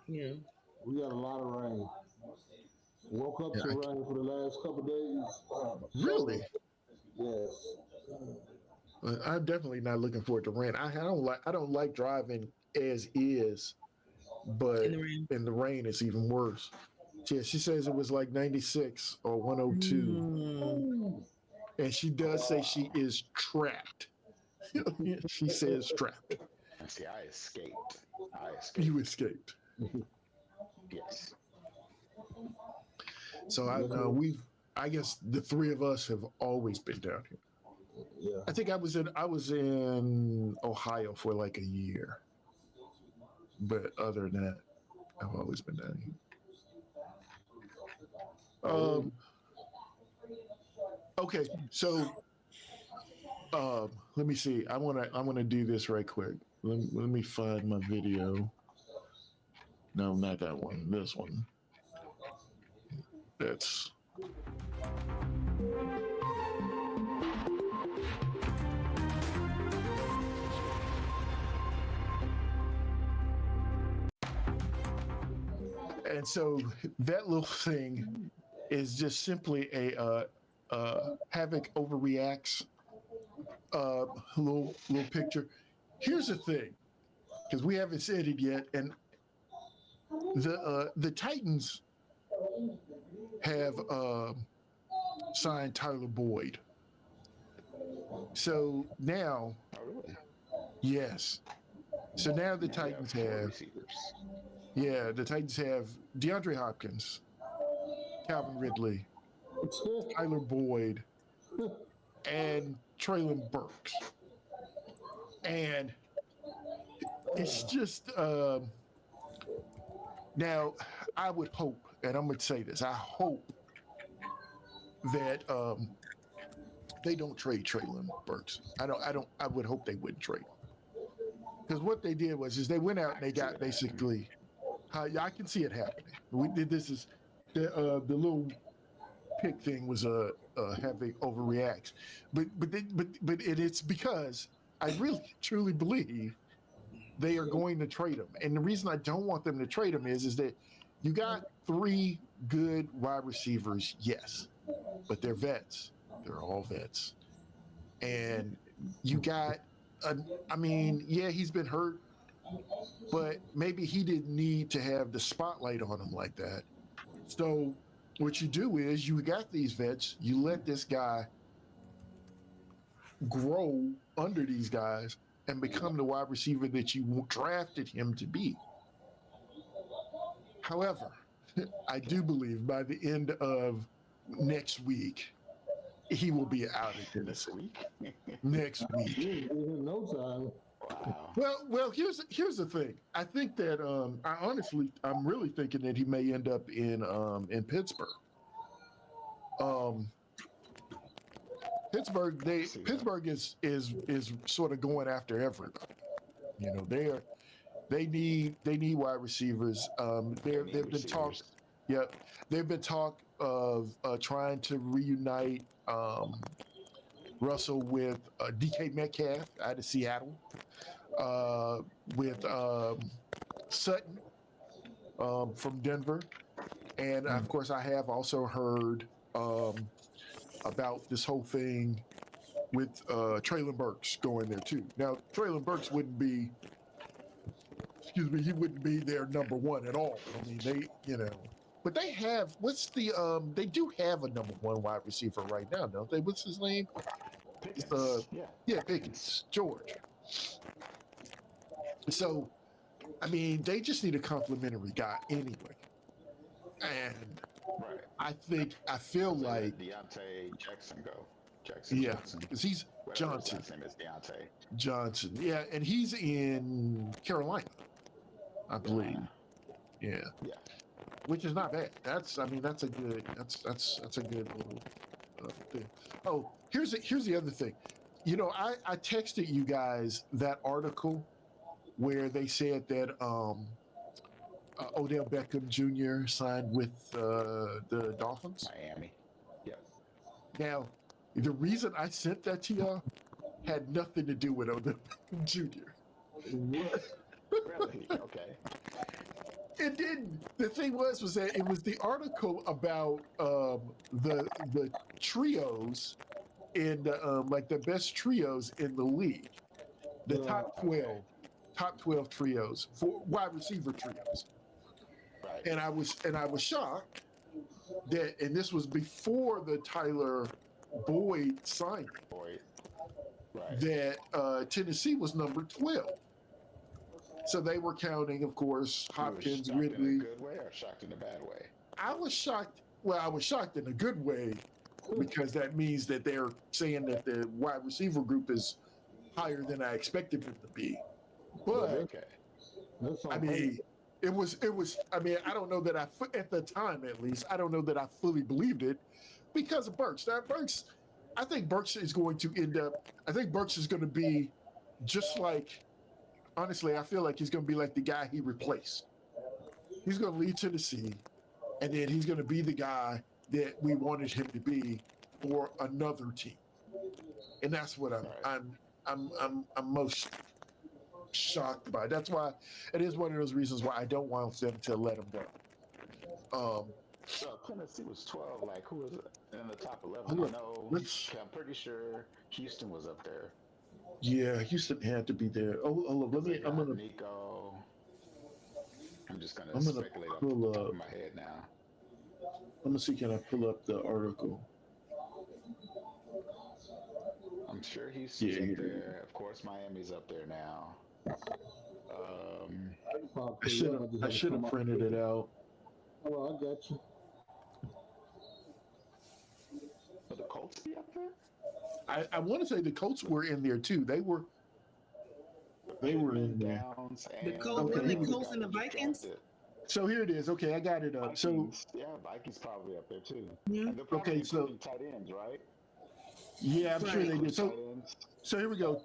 Yeah.
We got a lot of rain. Woke up to rain for the last couple of days.
Really?
Yes.
I'm definitely not looking forward to rain. I don't like driving as is, but in the rain it's even worse. Yeah, she says it was like 96 or 102, and she does say she is trapped. She says trapped.
See, I escaped.
You escaped.
Yes.
So I guess the 3 of us have always been down here.
Yeah.
I think I was in Ohio for like a year, but other than that, I've always been down here. Okay, so let me see. I want to do this right quick. Let me find my video. No, not that one. This one. That's. And so that little thing is just simply a Havoc overreacts little picture. Here's the thing, because we haven't said it yet, and the Titans have signed Tyler Boyd. So now, yes, So now the Titans have
receivers.
Yeah, the Titans have DeAndre Hopkins, Calvin Ridley, Tyler Boyd, and Traylon Burks. And it's just now I would hope, and I'm going to say this, I hope that they don't trade Traylon Burks. I would hope they wouldn't trade him. Because what they did was they went out and they got basically I can see it happening. We did this is the little pick thing was a heavy overreact, but it's because I really truly believe they are going to trade him. And the reason I don't want them to trade him is that you got 3 good wide receivers, yes, but they're vets. They're all vets, and you got he's been hurt. But maybe he didn't need to have the spotlight on him like that. So what you do is you got these vets, you let this guy grow under these guys and become the wide receiver that you drafted him to be. However, I do believe by the end of next week, he will be out of Tennessee. Next week.
No time.
Wow.
Well. Here's the thing. I think that I'm really thinking that he may end up in Pittsburgh. Pittsburgh is sort of going after everybody. You know, they need wide receivers. They've been talk. Yep, they've been talk of trying to reunite Russell with DK Metcalf out of Seattle. With Sutton from Denver. And of course, I have also heard about this whole thing with Traylon Burks going there too. Now, Traylon Burks he wouldn't be their number 1 at all. I mean, but they have, they do have a number 1 wide receiver right now, don't they? What's his name?
Pickens.
Pickens, George. So, I mean, they just need a complimentary guy anyway. And I feel like
Deontay Jackson
Jackson. Because he's Johnson.
His name is Deontay
Johnson. Yeah, and he's in Carolina, I believe. Yeah. Which is not bad. That's a good little thing. Oh, here's the other thing. You know, I texted you guys that article where they said that Odell Beckham Jr. signed with the Dolphins.
Miami. Yep.
Now, the reason I sent that to y'all had nothing to do with Odell Beckham Jr.
Really? Okay.
It didn't. The thing was that it was the article about the trios in like the best trios in the league, the top 12 trios for wide receiver trios.
Right.
And I was shocked that, and this was before the Tyler Boyd signing, that Tennessee was number 12. So they were counting, of course, Hopkins, Ridley.
In a good way or shocked in a bad way?
I was shocked. Well, I was shocked in a good way because that means that they're saying that the wide receiver group is higher than I expected it to be. But I mean, it was. I mean, I don't know that at the time, at least, I don't know that I fully believed it because of Burks. Now, I think Burks is going to end up. I think Burks is going to be just like. Honestly, I feel like he's going to be like the guy he replaced. He's going to lead Tennessee, and then he's going to be the guy that we wanted him to be for another team. And that's what I'm most shocked by. That's why it is one of those reasons why I don't want them to let him go.
So Tennessee was 12. Like, who was in the top 11? I know. I'm pretty sure Houston was up there.
Yeah, Houston had to be there. I'm gonna.
Nico. I'm just gonna speculate off the top of my head now.
I'm gonna see, can I pull up the article?
I'm sure Houston's up there. Of course, Miami's up there now.
I should have printed it out.
Oh, I got you.
But the Colts be up there?
I want to say the Colts were in there too. They were in there.
The Colts and the Vikings.
So here it is. Okay, I got it up.
Vikings, Vikings probably up there too.
Mm-hmm.
And they're probably including tight ends, right?
Yeah, I'm sure they did. So here we go.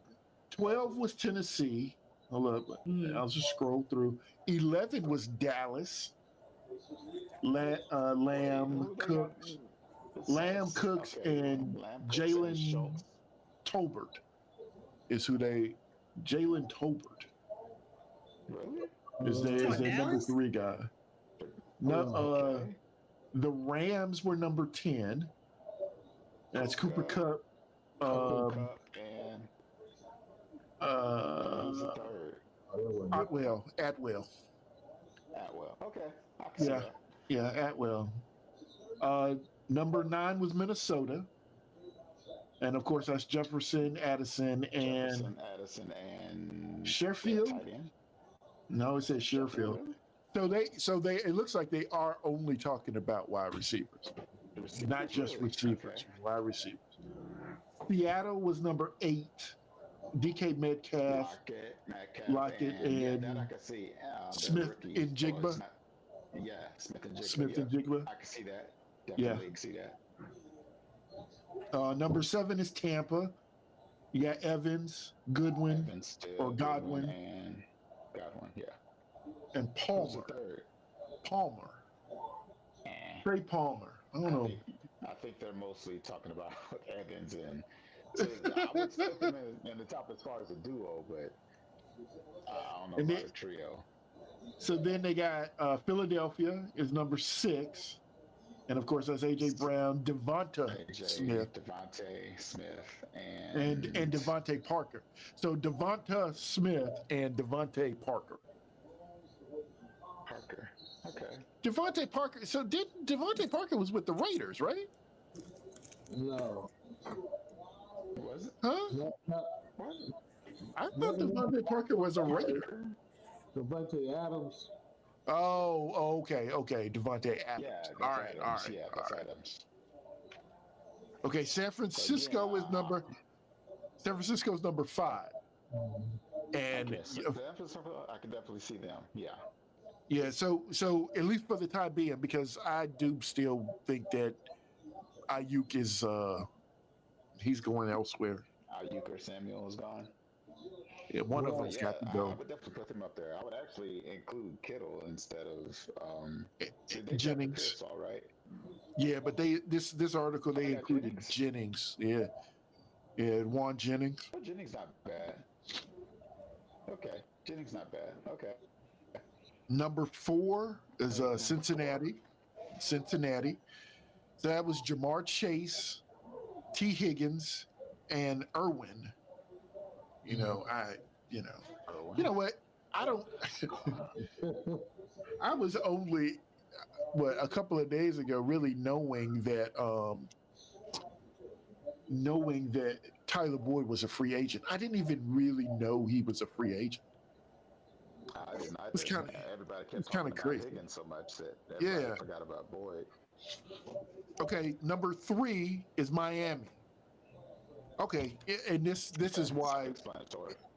12 was Tennessee. Hold up. I'll just scroll through. 11 was Dallas. Lamb Cooks, and Jalen Tolbert is who they. Jalen Tolbert is their number 3 guy. No, the Rams were number 10. That's Cooper Kupp. Atwell.
Atwell. Okay. I can see that.
Yeah, Atwell. Number 9 was Minnesota. And of course, that's Jefferson, Addison, and Sherfield. No, it says Sherfield. So they. It looks like they are only talking about wide receivers, not just receivers. Okay. Wide receivers. Seattle was number 8. DK Metcalf, Lockett, and
that I can see.
Smith and Jigba. Smith and Jigba.
I can see that. Definitely can see that.
Number 7 is Tampa. You got Evans, Goodwin, or Godwin.
And Godwin, yeah.
And Palmer. Trey Palmer. I don't know.
I think they're mostly talking about Evans and. So I would still put them in the top as far as a duo, but I don't know about a trio.
So then they got Philadelphia is number 6. And of course, that's AJ Brown, Devonta Smith, and Devontae Parker. So Devonta Smith and Devontae Parker.
Okay.
Devontae Parker. So Devontae Parker was with the Raiders, right?
No.
Was it?
Huh?
No.
I thought Devontae Parker was a Raider.
Devontae Adams.
Oh, okay. Devontae Adams.
Yeah,
all right.
Yeah, that's Adams.
Okay, San Francisco is number 5. And
I can definitely see them. Yeah.
Yeah, so at least for the time being, because I do still think that Ayuk is he's going elsewhere.
Ayuk or Samuel is gone.
Yeah, one of them's got to go.
I would definitely put him up there. I would actually include Kittle instead of
Jennings.
All right.
Yeah, but this article they included Jennings. Yeah, Juan Jennings.
Oh, Jennings not bad. Okay, Jennings not bad. Okay.
Number 4 is Cincinnati. So that was Jamar Chase, T. Higgins, and Irwin. You know what? I don't. I was only a couple of days ago really knowing that Tyler Boyd was a free agent. I didn't even really know he was a free agent.
I didn't.
It's kind of crazy.
Higgins so much that everybody forgot about Boyd.
Okay, number 3 is Miami. Okay, and this is why.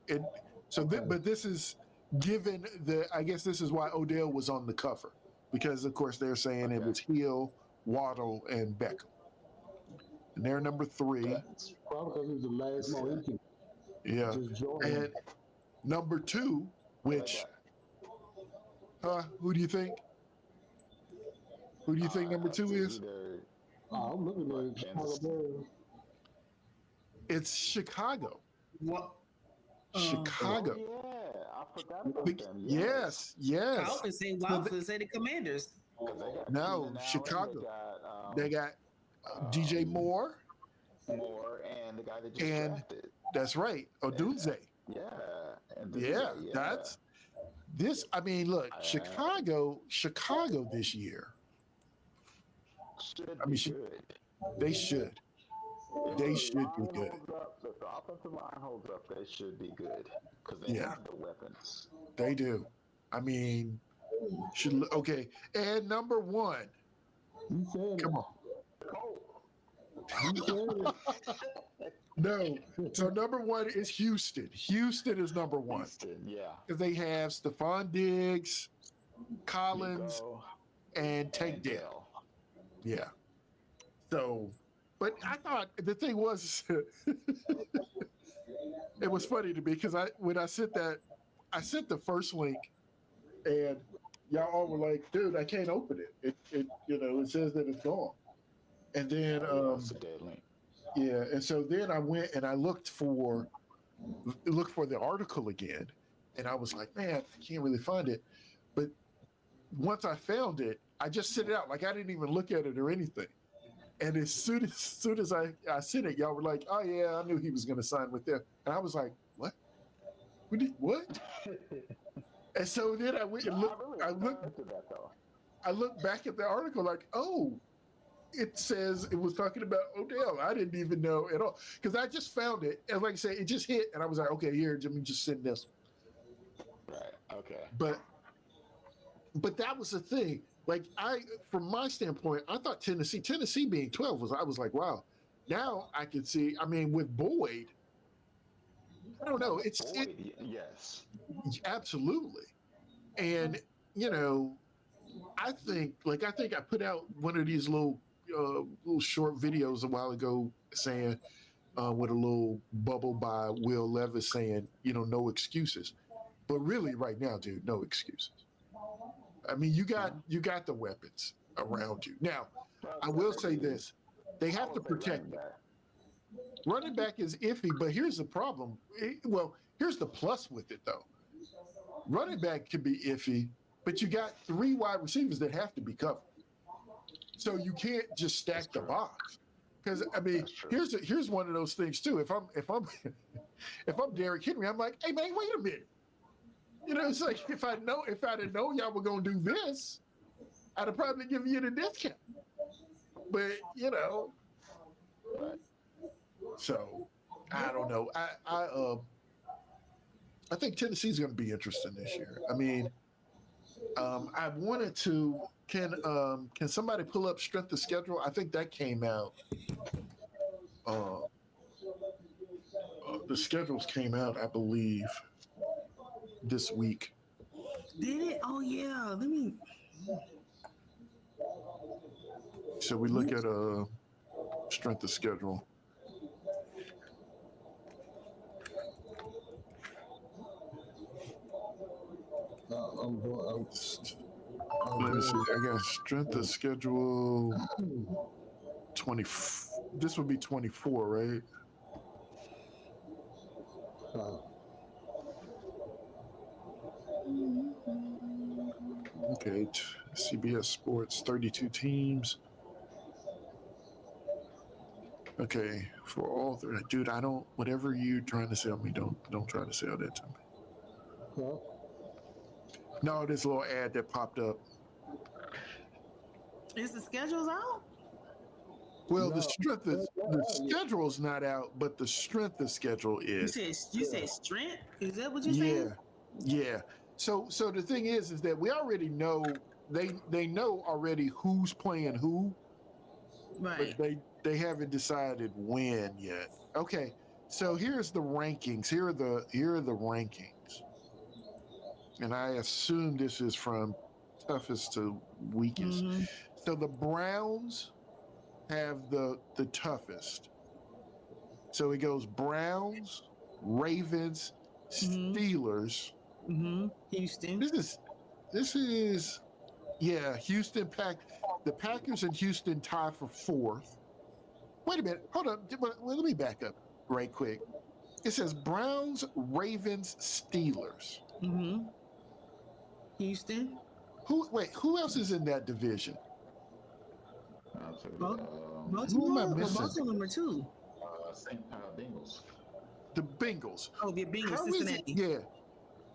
But this is given I guess this is why Odell was on the cover, because of course they're saying it was Hill, Waddle, and Beckham, and they're number 3.
Probably because he's the last one.
Yeah, and number 2, which, who do you think? Who do you think number 2 is?
I'm looking at Chicago.
It's Chicago.
What?
Chicago.
Oh, yeah, I forgot about them.
Yes.
I often say the Commanders.
No, Chicago. They got DJ Moore.
And the guy that just drafted.
That's right, Odunze.
Yeah.
That's this. I mean, look, Chicago this year.
They should.
They should be good.
The the offensive line holds up, they should be good because they have the weapons.
They do. I mean, okay. And number one.
You said
Come
it.
on.
You said it.
No. So number one is Houston. Houston is number one.
Houston, yeah.
Because they have Stephon Diggs, Collins, and Tank Dell. Yeah. So, but I thought the thing was, it was funny to me because when I sent the first link, and y'all all were like, "Dude, I can't open it. It it says that it's gone." And then
it's a dead link.
Yeah, and so then I went and I looked for the article again, and I was like, "Man, I can't really find it." But once I found it, I just sent it out. Like I didn't even look at it or anything. And as soon as I sent it, y'all were like, "Oh yeah, I knew he was going to sign with them." And I was like, "What? What?" And so then I went and looked. I looked back at the article like, "Oh, it says it was talking about Odell." I didn't even know at all because I just found it, and like I said, it just hit, and I was like, "Okay, here, let me just send this."
Right. Okay.
But that was the thing. Like from my standpoint, I thought Tennessee being 12 I was like, wow. Now I can see. I mean, with Boyd, I don't know.
Yes,
absolutely. And I think I put out one of these little short videos a while ago saying with a little bubble by Will Levis saying, no excuses. But really, right now, dude, no excuses. I mean, you got the weapons around you. Now, I will say this: they have to protect it. Running back is iffy, but here's the problem. Here's the plus with it, though. Running back can be iffy, but you got 3 wide receivers that have to be covered. So you can't just stack the box. Because I mean, here's one of those things too. If I'm Derrick Henry, I'm like, hey man, wait a minute. It's like if I'd known y'all were gonna do this, I'd have probably given you the discount. But so I don't know. I think Tennessee's going to be interesting this year. I mean, I wanted to. Can somebody pull up strength of schedule? I think that came out. The schedules came out, I believe, this week.
Did it? Oh yeah. Let me.
So we look at strength of schedule. Let me see. I got strength of schedule 20. This would be 24, right? Okay. CBS Sports, 32 teams. Okay, for all three, dude. I don't. Whatever you trying to sell me, don't try to sell that to me.
Well,
no, this little ad that popped up.
Is the schedules out?
Well, the schedule's not out, but the strength of schedule is.
You said strength? Is that what you said?
Yeah. So the thing is that we already know they know already who's playing who,
right?
But they haven't decided when yet. Okay, so here's the rankings. Here are the rankings, and I assume this is from toughest to weakest. Mm-hmm. So the Browns have the toughest. So it goes Browns, Ravens, Steelers,
Houston.
This is Houston the Packers and Houston tie for 4th. Wait a minute, hold on. Let me back up right quick. It says Browns, Ravens, Steelers.
Houston.
Who else is in that division?
Who am I missing? Most of them are too.
Bengals.
The Bengals.
Oh, the Bengals, Cincinnati.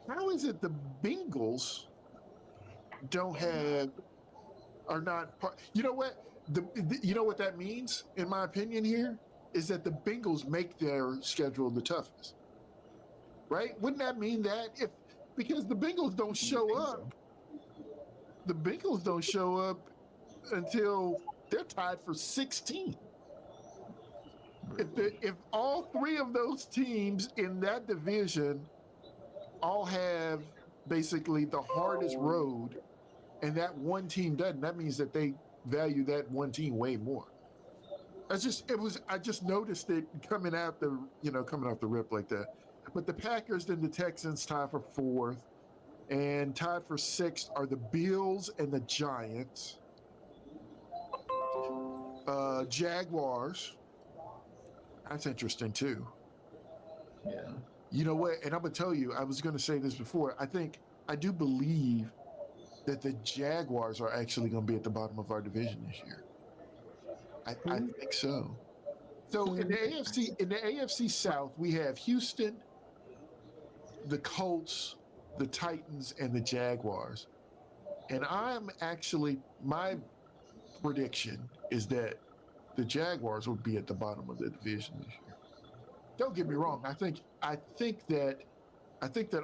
How is it the Bengals are not part? You know what? You know what that means, in my opinion here? is that the Bengals make their schedule the toughest, right? Wouldn't that mean that because the Bengals don't show up, the Bengals don't show up until they're tied for 16. If all three of those teams in that division all have basically the hardest road, and that one team doesn't, that means that they value that one team way more. I just noticed it coming off the rip like that. But the Packers and the Texans tied for 4th, and tied for 6th are the Bills and the Giants. Jaguars. That's interesting too.
Yeah.
You know what? And I'm gonna tell you, I was gonna say this before. I do believe that the Jaguars are actually gonna be at the bottom of our division this year. I think so. So in the AFC South, we have Houston, the Colts, the Titans, and the Jaguars. And my prediction is that the Jaguars will be at the bottom of the division this year. Don't get me wrong. I think that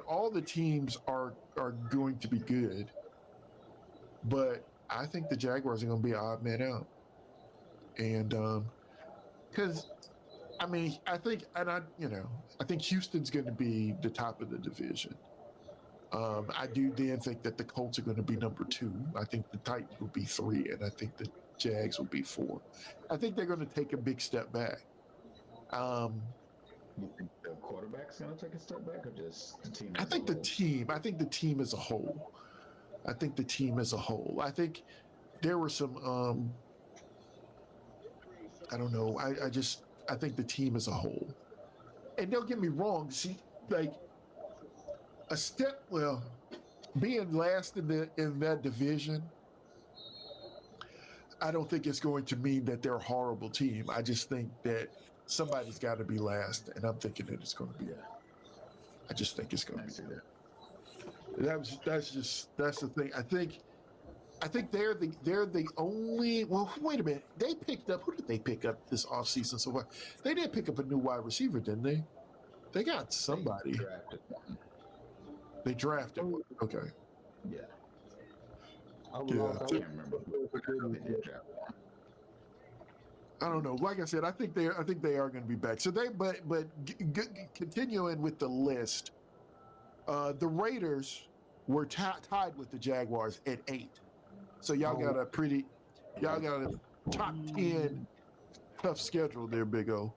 all the teams are going to be good, but I think the Jaguars are going to be an odd man out. And because I think Houston's going to be the top of the division. I do then think that the Colts are going to be number 2. I think the Titans will be 3, and I think the Jags will be 4. I think they're going to take a big step back.
You think the quarterback's going to take a step back, or just the team?
I think the team as a whole. I think there were some. I don't know. I think the team as a whole. And don't get me wrong. See, like being last in that division, I don't think it's going to mean that they're a horrible team. I just think that somebody's got to be last, and I'm thinking that it's going to be that. I just think it's going to be that. That's the thing. I think they're the only. Well, wait a minute. Who did they pick up this offseason so far? They did pick up a new wide receiver, didn't they? They got somebody. They drafted one. Okay.
Yeah.
I can't remember.
I don't know. Like I said, I think they are going to be back. So continuing with the list, the Raiders were tied with the Jaguars at 8. So y'all got a top 10 tough schedule there, Big O.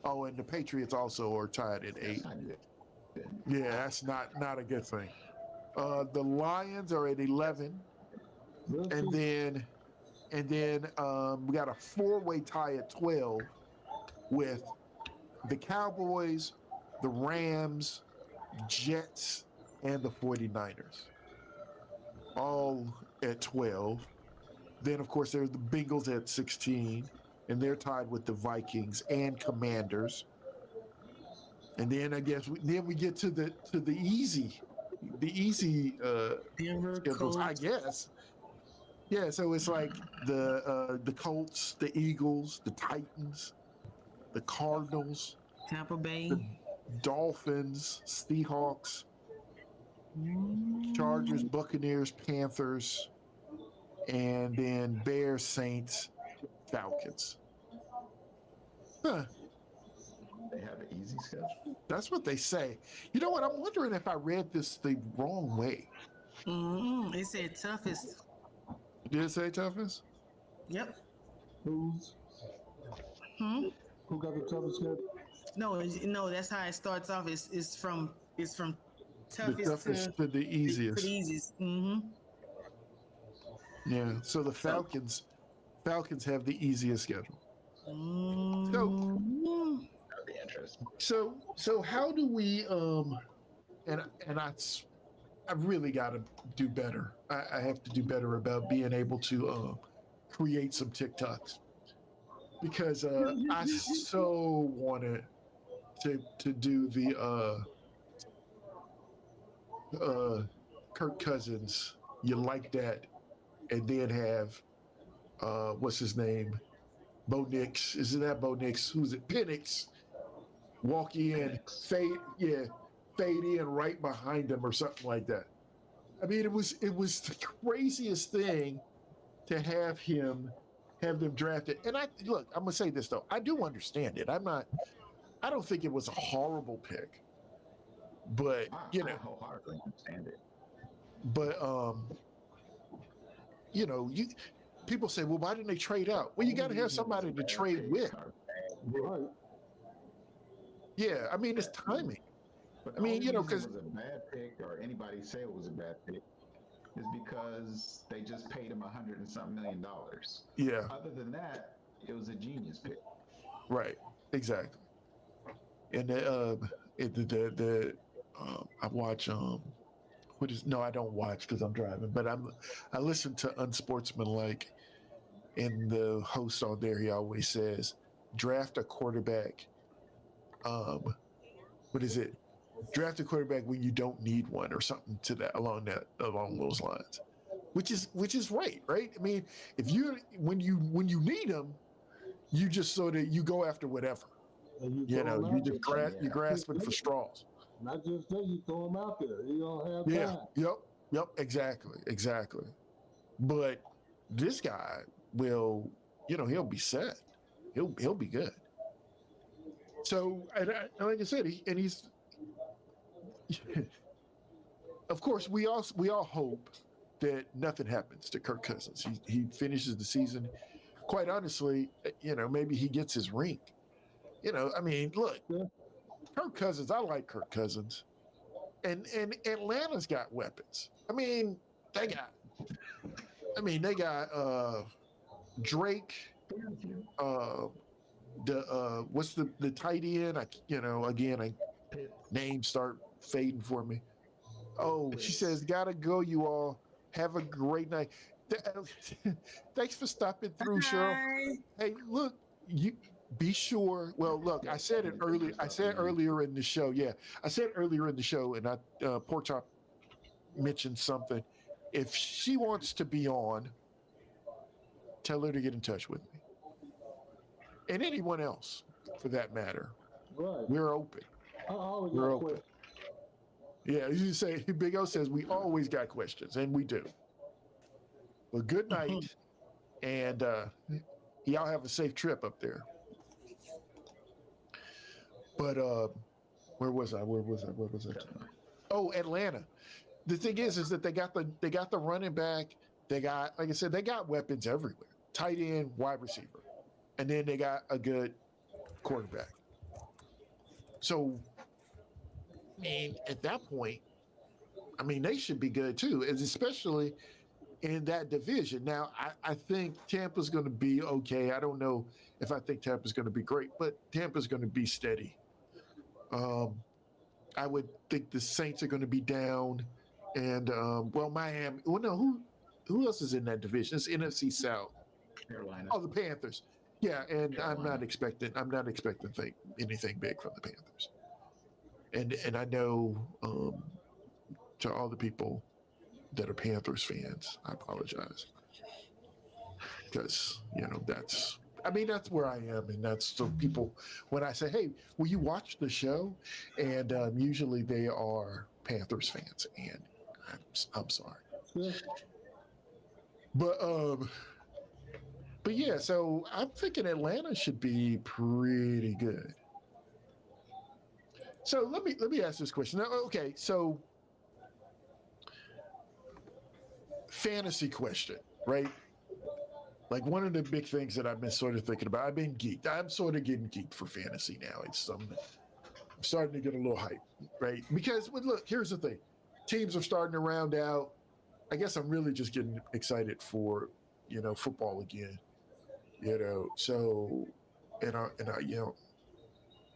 Oh, and the Patriots also are tied at 8. Yeah, that's not a good thing. The Lions are at 11, and then we got a 4-way tie at 12 with the Cowboys, the Rams, Jets, and the 49ers. All at 12. Then, of course, there's the Bengals at 16, and they're tied with the Vikings and Commanders. And then I guess we get to the easy schedules, I guess. Yeah, so it's like the Colts, the Eagles, the Titans, the Cardinals,
Tampa Bay,
the Dolphins, Seahawks, Chargers, Buccaneers, Panthers, and then Bears, Saints, Falcons. Huh.
They have an easy schedule.
That's what they say. You know what? I'm wondering if I read this the wrong way.
It said toughest.
Did it say toughest?
Yep.
Who got the toughest schedule?
No, that's how it starts off. It's from toughest,
the toughest to the easiest.
To the easiest.
Yeah. So the Falcons have the easiest schedule.
That'd be interesting.
So how do we and I've really got to do better. I have to do better about being able to create some TikToks, because I so wanted to do the Kirk Cousins, you like that, and then have what's his name, Bo Nix, isn't that Bo Nix? Who's it? Penix walk in, fade in right behind him or something like that. I mean, it was the craziest thing to have them drafted. And I'm gonna say this though, I do understand it. I don't think it was a horrible pick, but
I wholeheartedly understand it.
But people say, well, why didn't they trade out? Well, you got to have somebody to trade with.
Right.
Yeah, I mean, it's timing.
But the only reason it was a bad pick, or anybody say it was a bad pick, is because they just paid him $100 and something million.
Yeah.
Other than that, it was a genius pick.
Right. Exactly. And I watch I don't watch because I'm driving, but I listen to Unsportsmanlike, and the host on there, he always says, draft a quarterback. What is it? Draft a quarterback when you don't need one, or something along those lines, which is right. I mean, when you need them, you just you go after whatever. You're grasping for straws.
Not just that, you throw them out there. You don't have time.
Yep. Exactly. But this guy will, he'll be set. He'll be good. So, and like I said, he's. Of course, we all hope that nothing happens to Kirk Cousins. He finishes the season. Quite honestly, maybe he gets his ring. I mean, look, Kirk Cousins. I like Kirk Cousins, and Atlanta's got weapons. I mean, they got Drake. What's the tight end? Names start fading for me. Oh, she says, gotta go, you all. Have a great night. Thanks for stopping through, Cheryl. Hey, look, you be sure. Well, look, I said it earlier. I said earlier in the show. Yeah, I said earlier in the show, and Pork Chop mentioned something. If she wants to be on, tell her to get in touch with me, and anyone else for that matter.
Right.
We're open. We're open. Questions. Yeah, you say Big O says we always got questions, and we do. Well, good night, and y'all have a safe trip up there. But where was I? Oh, Atlanta. The thing is that they got the running back. They got, like I said, they got weapons everywhere. Tight end, wide receiver, and then they got a good quarterback. So, and at that point, I mean, they should be good too, especially in that division. Now, I think Tampa's going to be okay. I don't know if I think Tampa's going to be great, but Tampa's going to be steady. I would think the Saints are going to be down, and Miami. Well, no, who else is in that division? It's NFC South.
Carolina.
Oh, the Panthers. Yeah, and Carolina. I'm not expecting anything big from the Panthers. And I know to all the people that are Panthers fans, I apologize, because that's where I am, and that's so people when I say, hey, will you watch the show, and usually they are Panthers fans, and I'm sorry.
Yeah.
But yeah, so I'm thinking Atlanta should be pretty good. So let me ask this question. Now, okay, so fantasy question, right? Like one of the big things that I've been sort of thinking about. I've been geeked. I'm sort of getting geeked for fantasy now. I'm starting to get a little hype, right? Because look, here's the thing: teams are starting to round out. I guess I'm really just getting excited for football again. So and I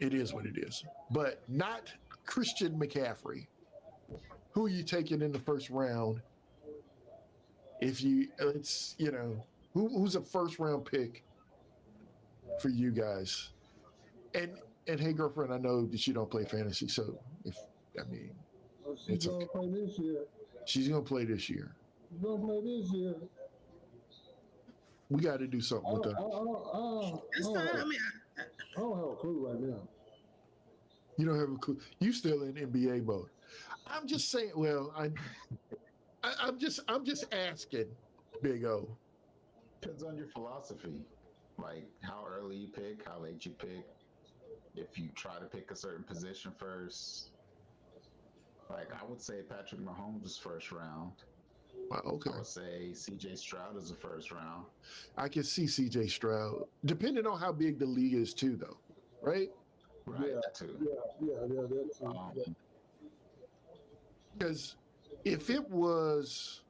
it is what it is. But not Christian McCaffrey. Who are you taking in the first round? Who's a first round pick for you guys? And hey, girlfriend, I know that you don't play fantasy, so
she's gonna play this year.
She's gonna play this year.
She's gonna play this year.
We got to do something with that.
It's fine. I mean,
I don't have a clue right now.
You don't have a clue. You still in NBA mode. I'm just saying. Well, I'm just asking, Big O.
Depends on your philosophy, like how early you pick, how late you pick. If you try to pick a certain position first, like I would say Patrick Mahomes is first round.
Wow, okay.
I would say C.J. Stroud is the first round.
I can see C.J. Stroud, depending on how big the league is, too, though. Right?
Right.
Yeah,
That too.
that too.
Because if it was,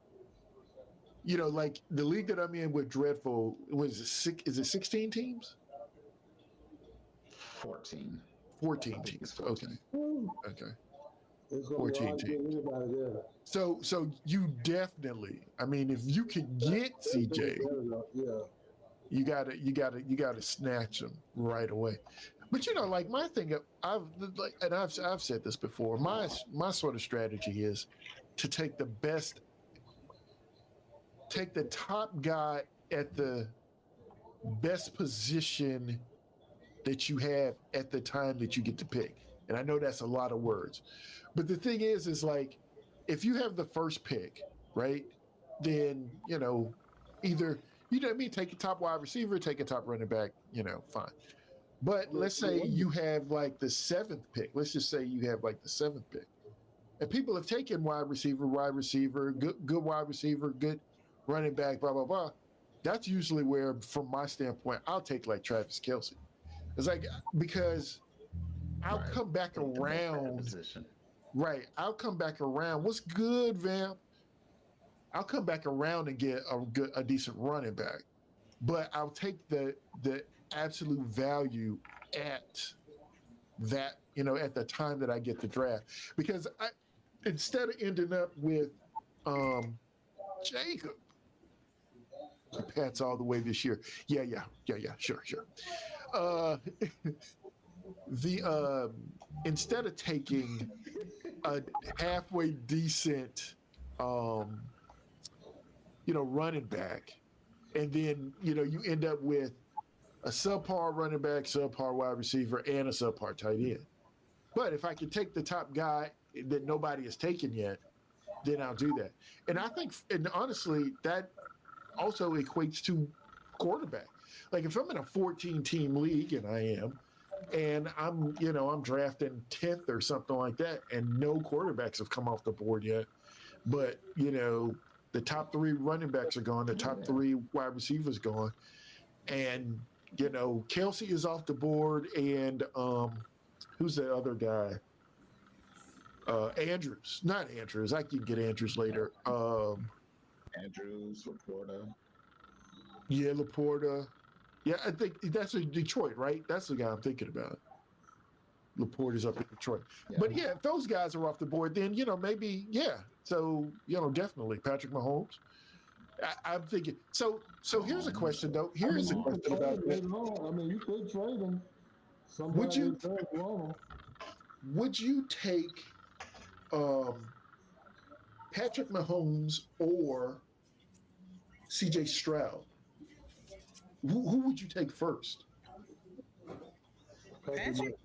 like the league that I'm in with Dreadful, is it 16 teams?
14.
14 teams. 14. Okay.
It's
14 teams. So you definitely, I mean, if you can get CJ, you gotta snatch him right away. But like my thing, I've said this before. My sort of strategy is to take the top guy at the best position that you have at the time that you get to pick. And I know that's a lot of words, but the thing is like, if you have the first pick, right, then either take a top wide receiver, take a top running back, fine. But let's say you have like the 7th pick. Let's just say you have like the 7th pick, and people have taken wide receiver, good wide receiver, good running back, blah blah blah. That's usually where, from my standpoint, I'll take like Travis Kelce. It's like, because I'll come back around. Right, I'll come back around. What's good, Vamp? I'll come back around and get a decent running back, but I'll take the absolute value at that, at the time that I get the draft, because instead of ending up with Jacob, Pat's all the way this year. Yeah, sure. Instead of taking a halfway decent running back, and then you end up with a subpar running back, subpar wide receiver, and a subpar tight end. But if I can take the top guy that nobody has taken yet, then I'll do that. And I think, and honestly, that also equates to quarterback. Like if I'm in a 14-team league, and I am, and I'm drafting 10th or something like that, and no quarterbacks have come off the board yet, but the top 3 running backs are gone, the top 3 wide receivers gone, and Kelce is off the board, and who's the other guy? Andrews, not Andrews. I can get Andrews later.
Andrews, Laporta.
Yeah, Laporta. Yeah, I think that's in Detroit, right? That's the guy I'm thinking about. Laporta's up in Detroit. Yeah. But yeah, if those guys are off the board, then maybe, yeah. So definitely Patrick Mahomes. I'm thinking. So here's a question though. Here's a question about that.
I mean, you could trade him.
Would you take Patrick Mahomes or C.J. Stroud? Who would you take first?
Patrick.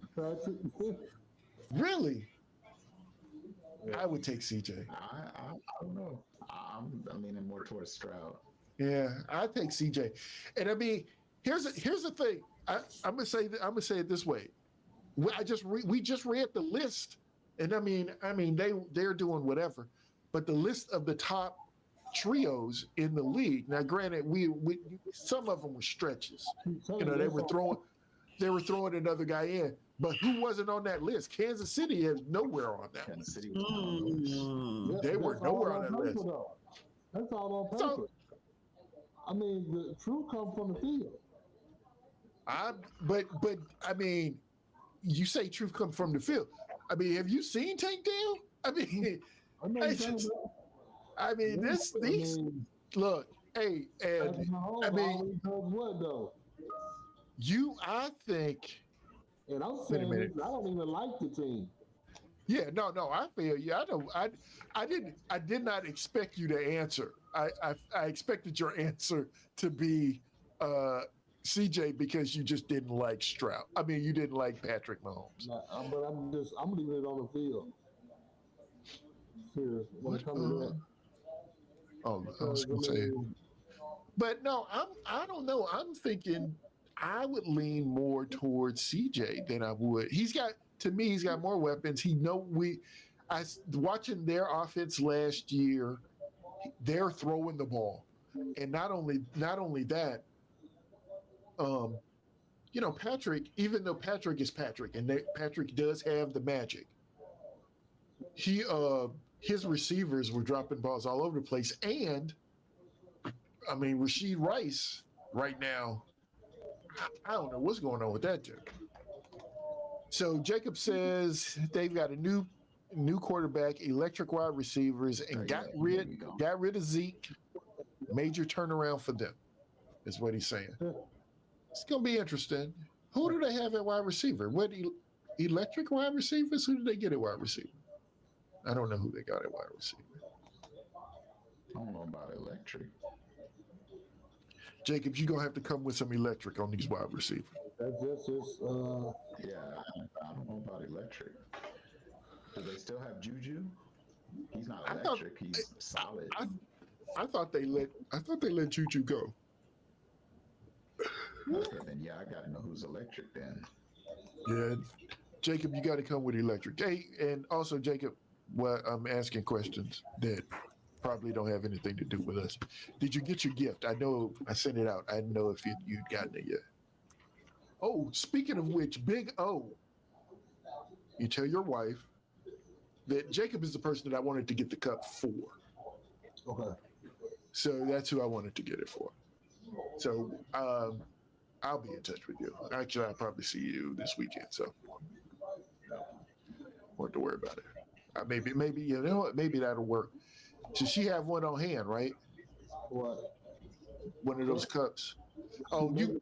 Really? I would take CJ.
I don't know. I'm leaning more towards Stroud.
Yeah, I take CJ. And I mean, here's the thing. I'm gonna say it this way. We just read the list, and I mean they're doing whatever, but the list of the top trios in the league. Now, granted, we some of them were stretches. They were throwing another guy in, but who wasn't on that list? Kansas City is nowhere on that
Kansas
list.
City was
They were nowhere on that list.
That's all on paper. I mean, the truth comes from the field.
But I mean, you say truth comes from the field. I mean, have you seen Tank Down? I mean, look, hey, and I mean,
what though?
I think.
And I'm saying I don't even like the team.
Yeah, no, I feel you. I did not expect you to answer. I expected your answer to be CJ, because you just didn't like Stroud. I mean, you didn't like Patrick Mahomes.
Nah, but I'm leaving it on the field. Serious. When it comes to that.
Oh, I was gonna say. But no, I don't know. I'm thinking I would lean more towards CJ than I would. He's got more weapons. Watching their offense last year, they're throwing the ball. And not only that, Patrick, even though Patrick is Patrick, and Patrick does have the magic, his receivers were dropping balls all over the place. And I mean, Rashid Rice right now, I don't know what's going on with that dude. So Jacob says they've got a new quarterback, electric wide receivers, and got rid of Zeke. Major turnaround for them, is what he's saying. It's gonna be interesting. Who do they have at wide receiver? What electric wide receivers? Who did they get at wide receiver? I don't know who they got at wide receiver.
I don't know about electric.
Jacob, you're gonna have to come with some electric on these wide receivers.
That's just
Yeah, I don't know about electric. Do they still have Juju? He's not electric. He's solid.
I thought they let Juju go.
Okay, then yeah, I gotta know who's electric then.
Yeah, Jacob, you got to come with electric. Hey, and also Jacob, well, I'm asking questions that probably don't have anything to do with us. Did you get your gift? I know I sent it out. I didn't know if you'd gotten it yet. Oh, speaking of which, Big O, you tell your wife that Jacob is the person that I wanted to get the cup for.
okay.
So that's who I wanted to get it for. So I'll be in touch with you. Actually, I'll probably see you this weekend. So won't have to worry about it. Maybe you know what? Maybe that'll work. Should she have one on hand, right?
What?
One of those cups. Oh, you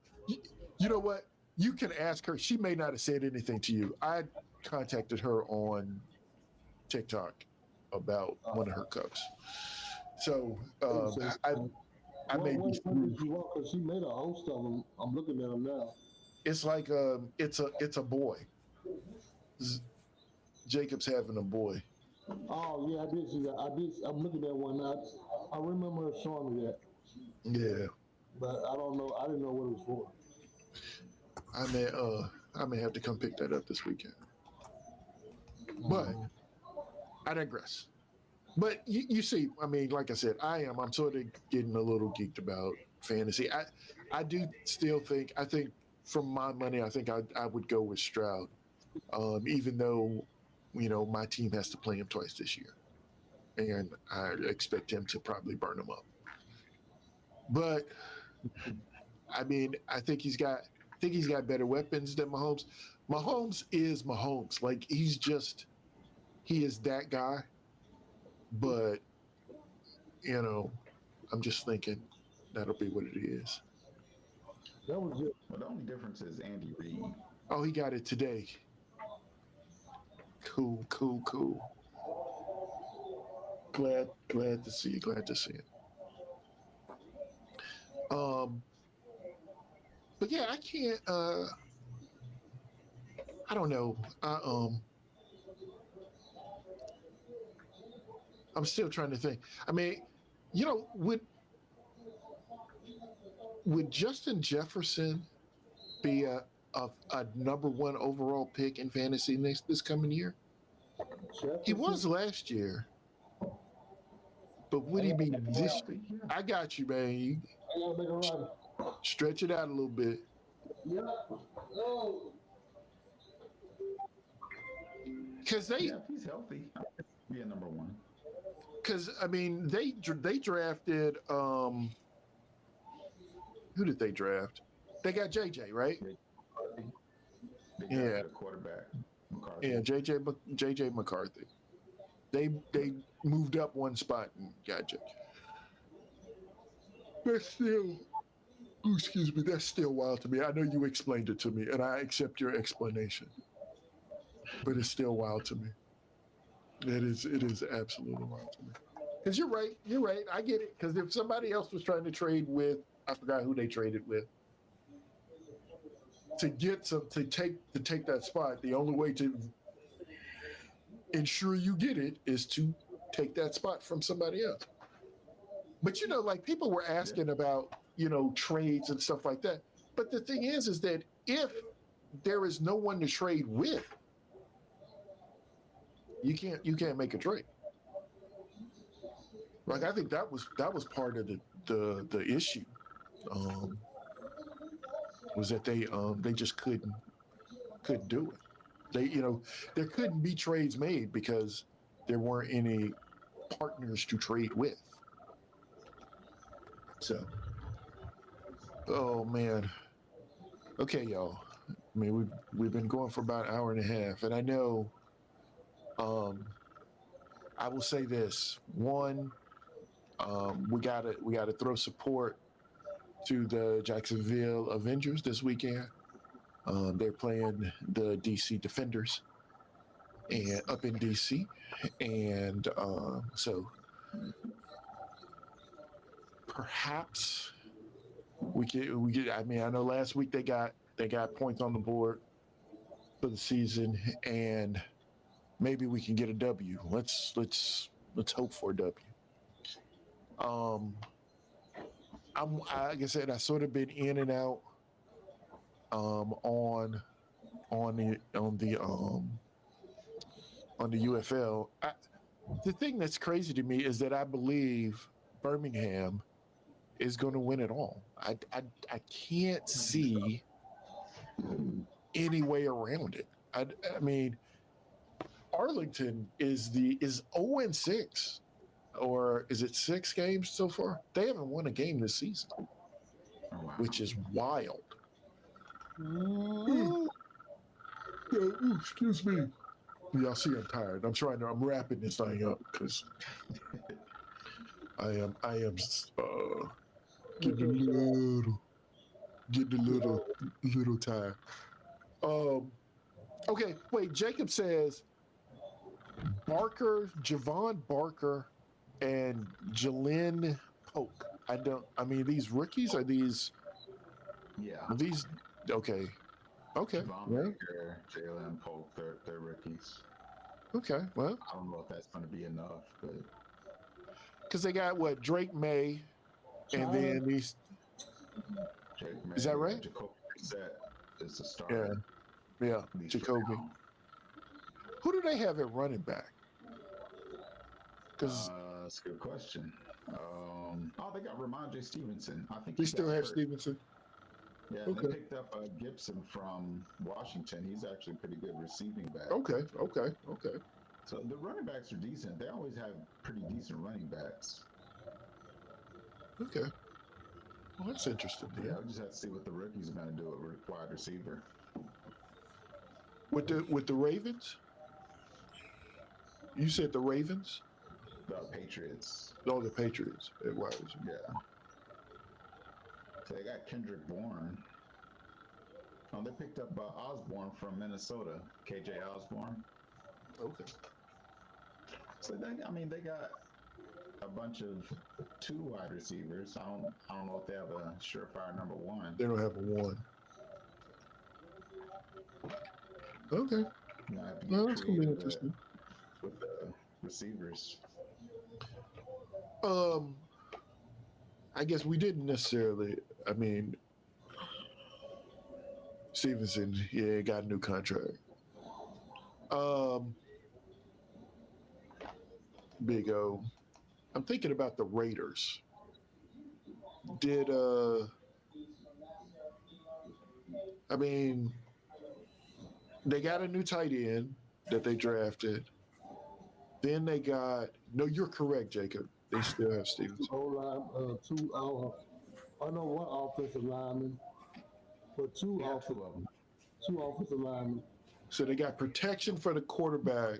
know what? You can ask her. She may not have said anything to you. I contacted her on TikTok about one of her cups. So I may be
through. Because she made a host of them. I'm looking at them now.
It's like it's a boy. Jacob's having a boy.
Oh yeah, I did see that. I'm looking at one now. I remember her showing me that.
Yeah.
But I don't know. I didn't know what it was for.
I may have to come pick that up this weekend. But I digress. But you see, I mean, like I said, I'm sort of getting a little geeked about fantasy. I do still think from my money, I think I would go with Stroud, even though, my team has to play him twice this year, and I expect him to probably burn him up. But I mean, I think he's got better weapons than Mahomes. Mahomes is Mahomes. Like he is that guy. But, I'm just thinking that'll be what it is.
That was it.
Well, the only difference is Andy Reid.
Oh, he got it today. Cool. Glad to see you. Glad to see it. But yeah, I can't. I don't know. I'm still trying to think. I mean, would Justin Jefferson be a number one overall pick in fantasy this coming year? Jefferson? He was last year, but would he be this? I got you, man. Stretch it out a little bit.
Yeah. Oh.
Because
if he's healthy, be a number one.
Because I mean, they drafted. Who did they draft? They got JJ, right?
They got a quarterback. McCarthy.
Yeah, JJ McCarthy. They moved up one spot and got JJ. That's still, excuse me, that's still wild to me. I know you explained it to me, and I accept your explanation. But it's still wild to me. It is absolutely wild to me. Because you're right. I get it. Because if somebody else was trying to trade with I forgot who they traded with. To take that spot, the only way to ensure you get it is to take that spot from somebody else. But like people were asking about, trades and stuff like that. But the thing is that if there is no one to trade with, you can't make a trade. Like I think that was part of the issue. Was that they just couldn't do it. They there couldn't be trades made because there weren't any partners to trade with. So, oh man. Okay, y'all. I mean, we've been going for about an hour and a half, and I know. I will say this: one, we gotta throw support to the Jacksonville Avengers this weekend. They're playing the DC Defenders, and up in DC, and so perhaps we get. I mean, I know last week they got points on the board for the season, and maybe we can get a W. Let's hope for a W. Like I said, I sort of been in and out on the UFL. The thing that's crazy to me is that I believe Birmingham is going to win it all. I can't see any way around it. I mean, Arlington is 0-6, or is it 6 games so far? They haven't won a game this season, which is wild. Excuse me. Y'all see I'm tired. I'm wrapping this thing up because I am getting a little tired. Okay, wait, Jacob says Javon Barker and Jalen Polk. I mean, these rookies, are these?
Yeah.
Are these okay? Okay.
Javon Baker, Jalen Polk, they're rookies.
Okay. Well,
I don't know if that's going to be enough, but
because they got what, Drake May, and then these.
Drake May,
is that right?
Jacoby Brissett is the starter.
Yeah. Jacoby. Who do they have at running back?
That's a good question. They got Ramondre Stevenson. I think
they still have Stevenson.
Yeah, okay. They picked up Gibson from Washington. He's actually a pretty good receiving back.
Okay.
So the running backs are decent. They always have pretty decent running backs.
Okay. Well, that's interesting.
Yeah, we just have to see what the rookies are going to do at wide receiver.
With the Ravens? You said the Ravens?
The Patriots.
Oh, the Patriots at wide receiver.
Yeah. So they got Kendrick Bourne. Oh, they picked up Osborne from Minnesota, KJ Osborne.
Okay.
So they got a bunch of 2 wide receivers. I don't know if they have a surefire number 1.
They don't have a 1. Okay. Well, that's gonna be interesting
with the receivers.
I guess we didn't necessarily. I mean, Stevenson, got a new contract. Big O. I'm thinking about the Raiders. I mean, they got a new tight end that they drafted. Then they got. No, you're correct, Jacob. They still have Stevenson.
I know one offensive lineman, but two offensive linemen.
So they got protection for the quarterback.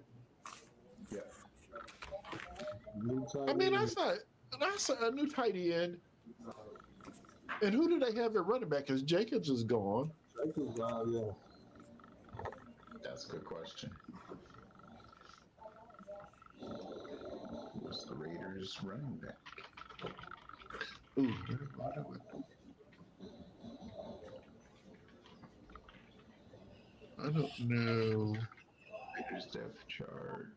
Yeah.
I mean, that's a new tight end. And who do they have at running back? Because Jacobs is gone.
Jacobs gone, yeah.
That's a good question. Who's the Raiders running back?
Ooh, I don't know.
Raiders depth chart.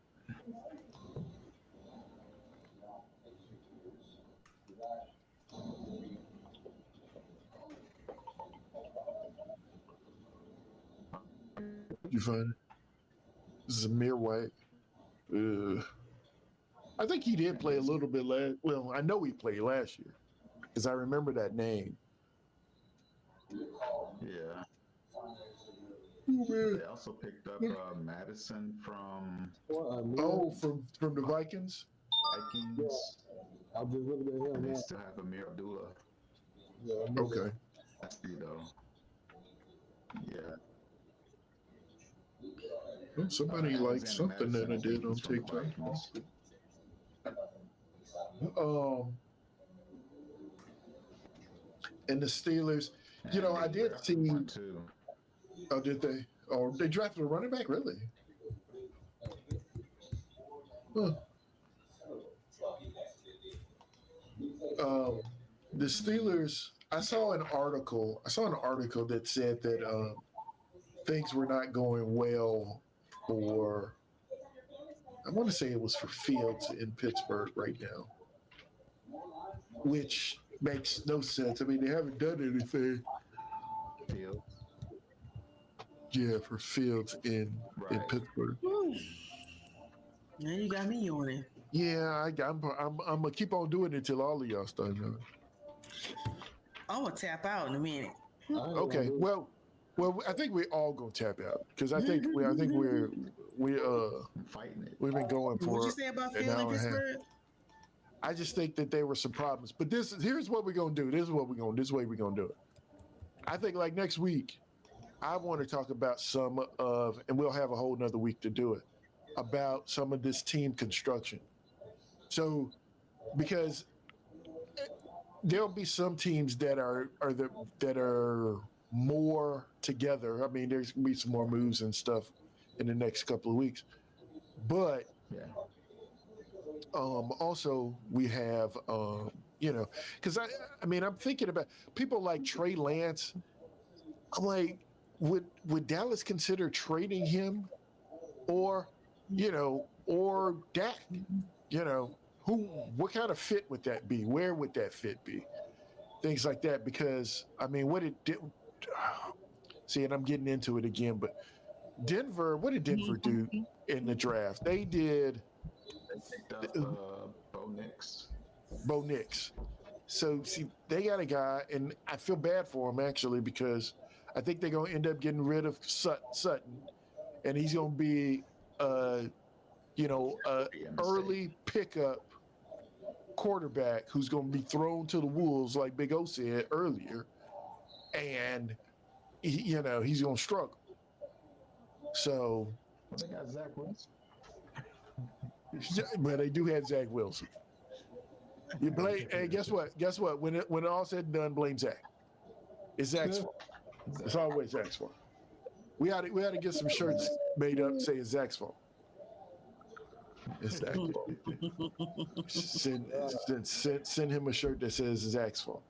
You find it? Zamir White. I think he did play a little bit last. Well, I know he played last year because I remember that name.
Yeah.
Oh,
They also picked up Madison from
from the Vikings.
Vikings.
I just looking at him.
And they still have Amir Abdullah.
Yeah,
okay.
That's though. Yeah.
Well, somebody liked something that I did on TikTok. And the Steelers, you know, I did see. Oh, did they? Oh, they drafted a running back, really? Huh. The Steelers. I saw an article that said that things were not going well for. I want to say it was for Fields in Pittsburgh right now, which makes no sense. I mean, they haven't done anything.
Fields.
Yeah, for Fields in Pittsburgh.
Now you got me on it.
Yeah, I'm gonna keep on doing it until all of y'all start doing it.
I'm gonna tap out in a minute.
Okay, well, I think we all gonna tap out because I think we're
fighting it.
We've been going for.
What you say about Field in Pittsburgh?
I just think that there were some problems, but here's what we're gonna do. This way we're gonna do it. I think like next week, I want to talk about some of, and we'll have a whole nother week to do it, about some of this team construction. So, because there'll be some teams that are more together. I mean, there's gonna be some more moves and stuff in the next couple of weeks, but also we have because I mean I'm thinking about people like Trey Lance. I'm like, would Dallas consider trading him, or Dak? What kind of fit would that be? Where would that fit be? Things like that, because I mean, what it did. See, and I'm getting into it again, but what did Denver do in the draft? They picked up Bo Nix. So, see, they got a guy, and I feel bad for him, actually, because I think they're going to end up getting rid of Sutton, and he's going to be, early pickup quarterback who's going to be thrown to the wolves, like Big O said earlier, and he's going to struggle. So,
they got Zach Wilson.
But they do have Zach Wilson. You blame. Hey, guess what? When it all said and done, blame Zach. It's Zach's fault. It's always Zach's fault. We had to get some shirts made up saying Zach's fault. It's Zach's fault. Send him a shirt that says Zach's fault.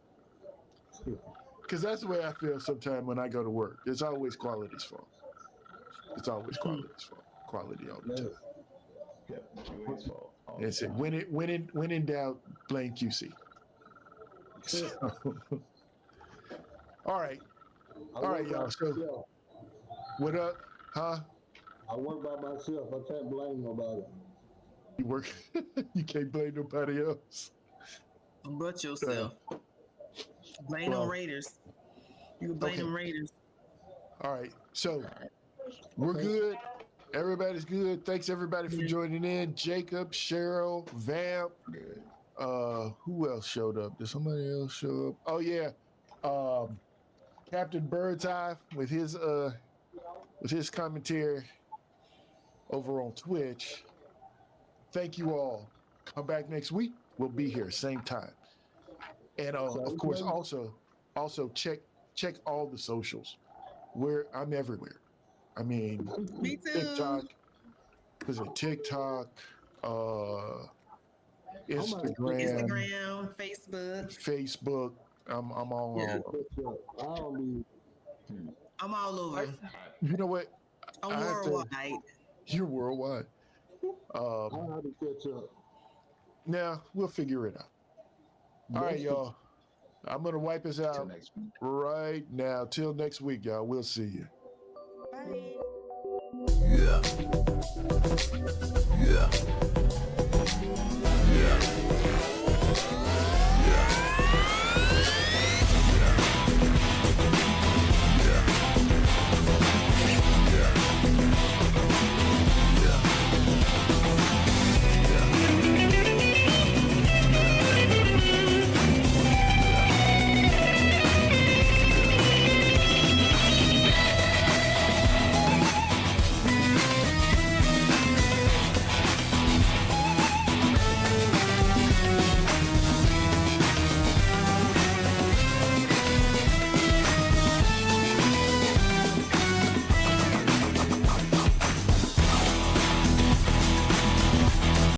Because that's the way I feel sometimes when I go to work. It's always quality's fault. It's always quality's fault. Quality all the time.
Yep, QA's fault.
And say when in doubt, blame QC. So, all right, y'all. So, what up, huh?
I work by myself. I can't blame nobody.
You work. You can't blame nobody else.
But yourself. Blame them Raiders. You can blame them Raiders.
All right, so we're good. Everybody's good. Thanks everybody for joining in. Jacob, Cheryl, Vamp. Who else showed up? Did somebody else show up? Oh yeah, Captain Birdseye with his commentary over on Twitch. Thank you all. Come back next week. We'll be here same time. And of course, also check all the socials. I'm everywhere. I mean,
me too.
TikTok. Was it TikTok? Instagram,
Facebook.
I'm all over.
I'm all over.
You know what?
I'm worldwide.
You're worldwide.
I have to catch up.
Now we'll figure it out. All right, y'all. I'm gonna wipe us out right now. Till next week, y'all. We'll see you.
Bye.
Yeah. Yeah. Yeah. Yeah.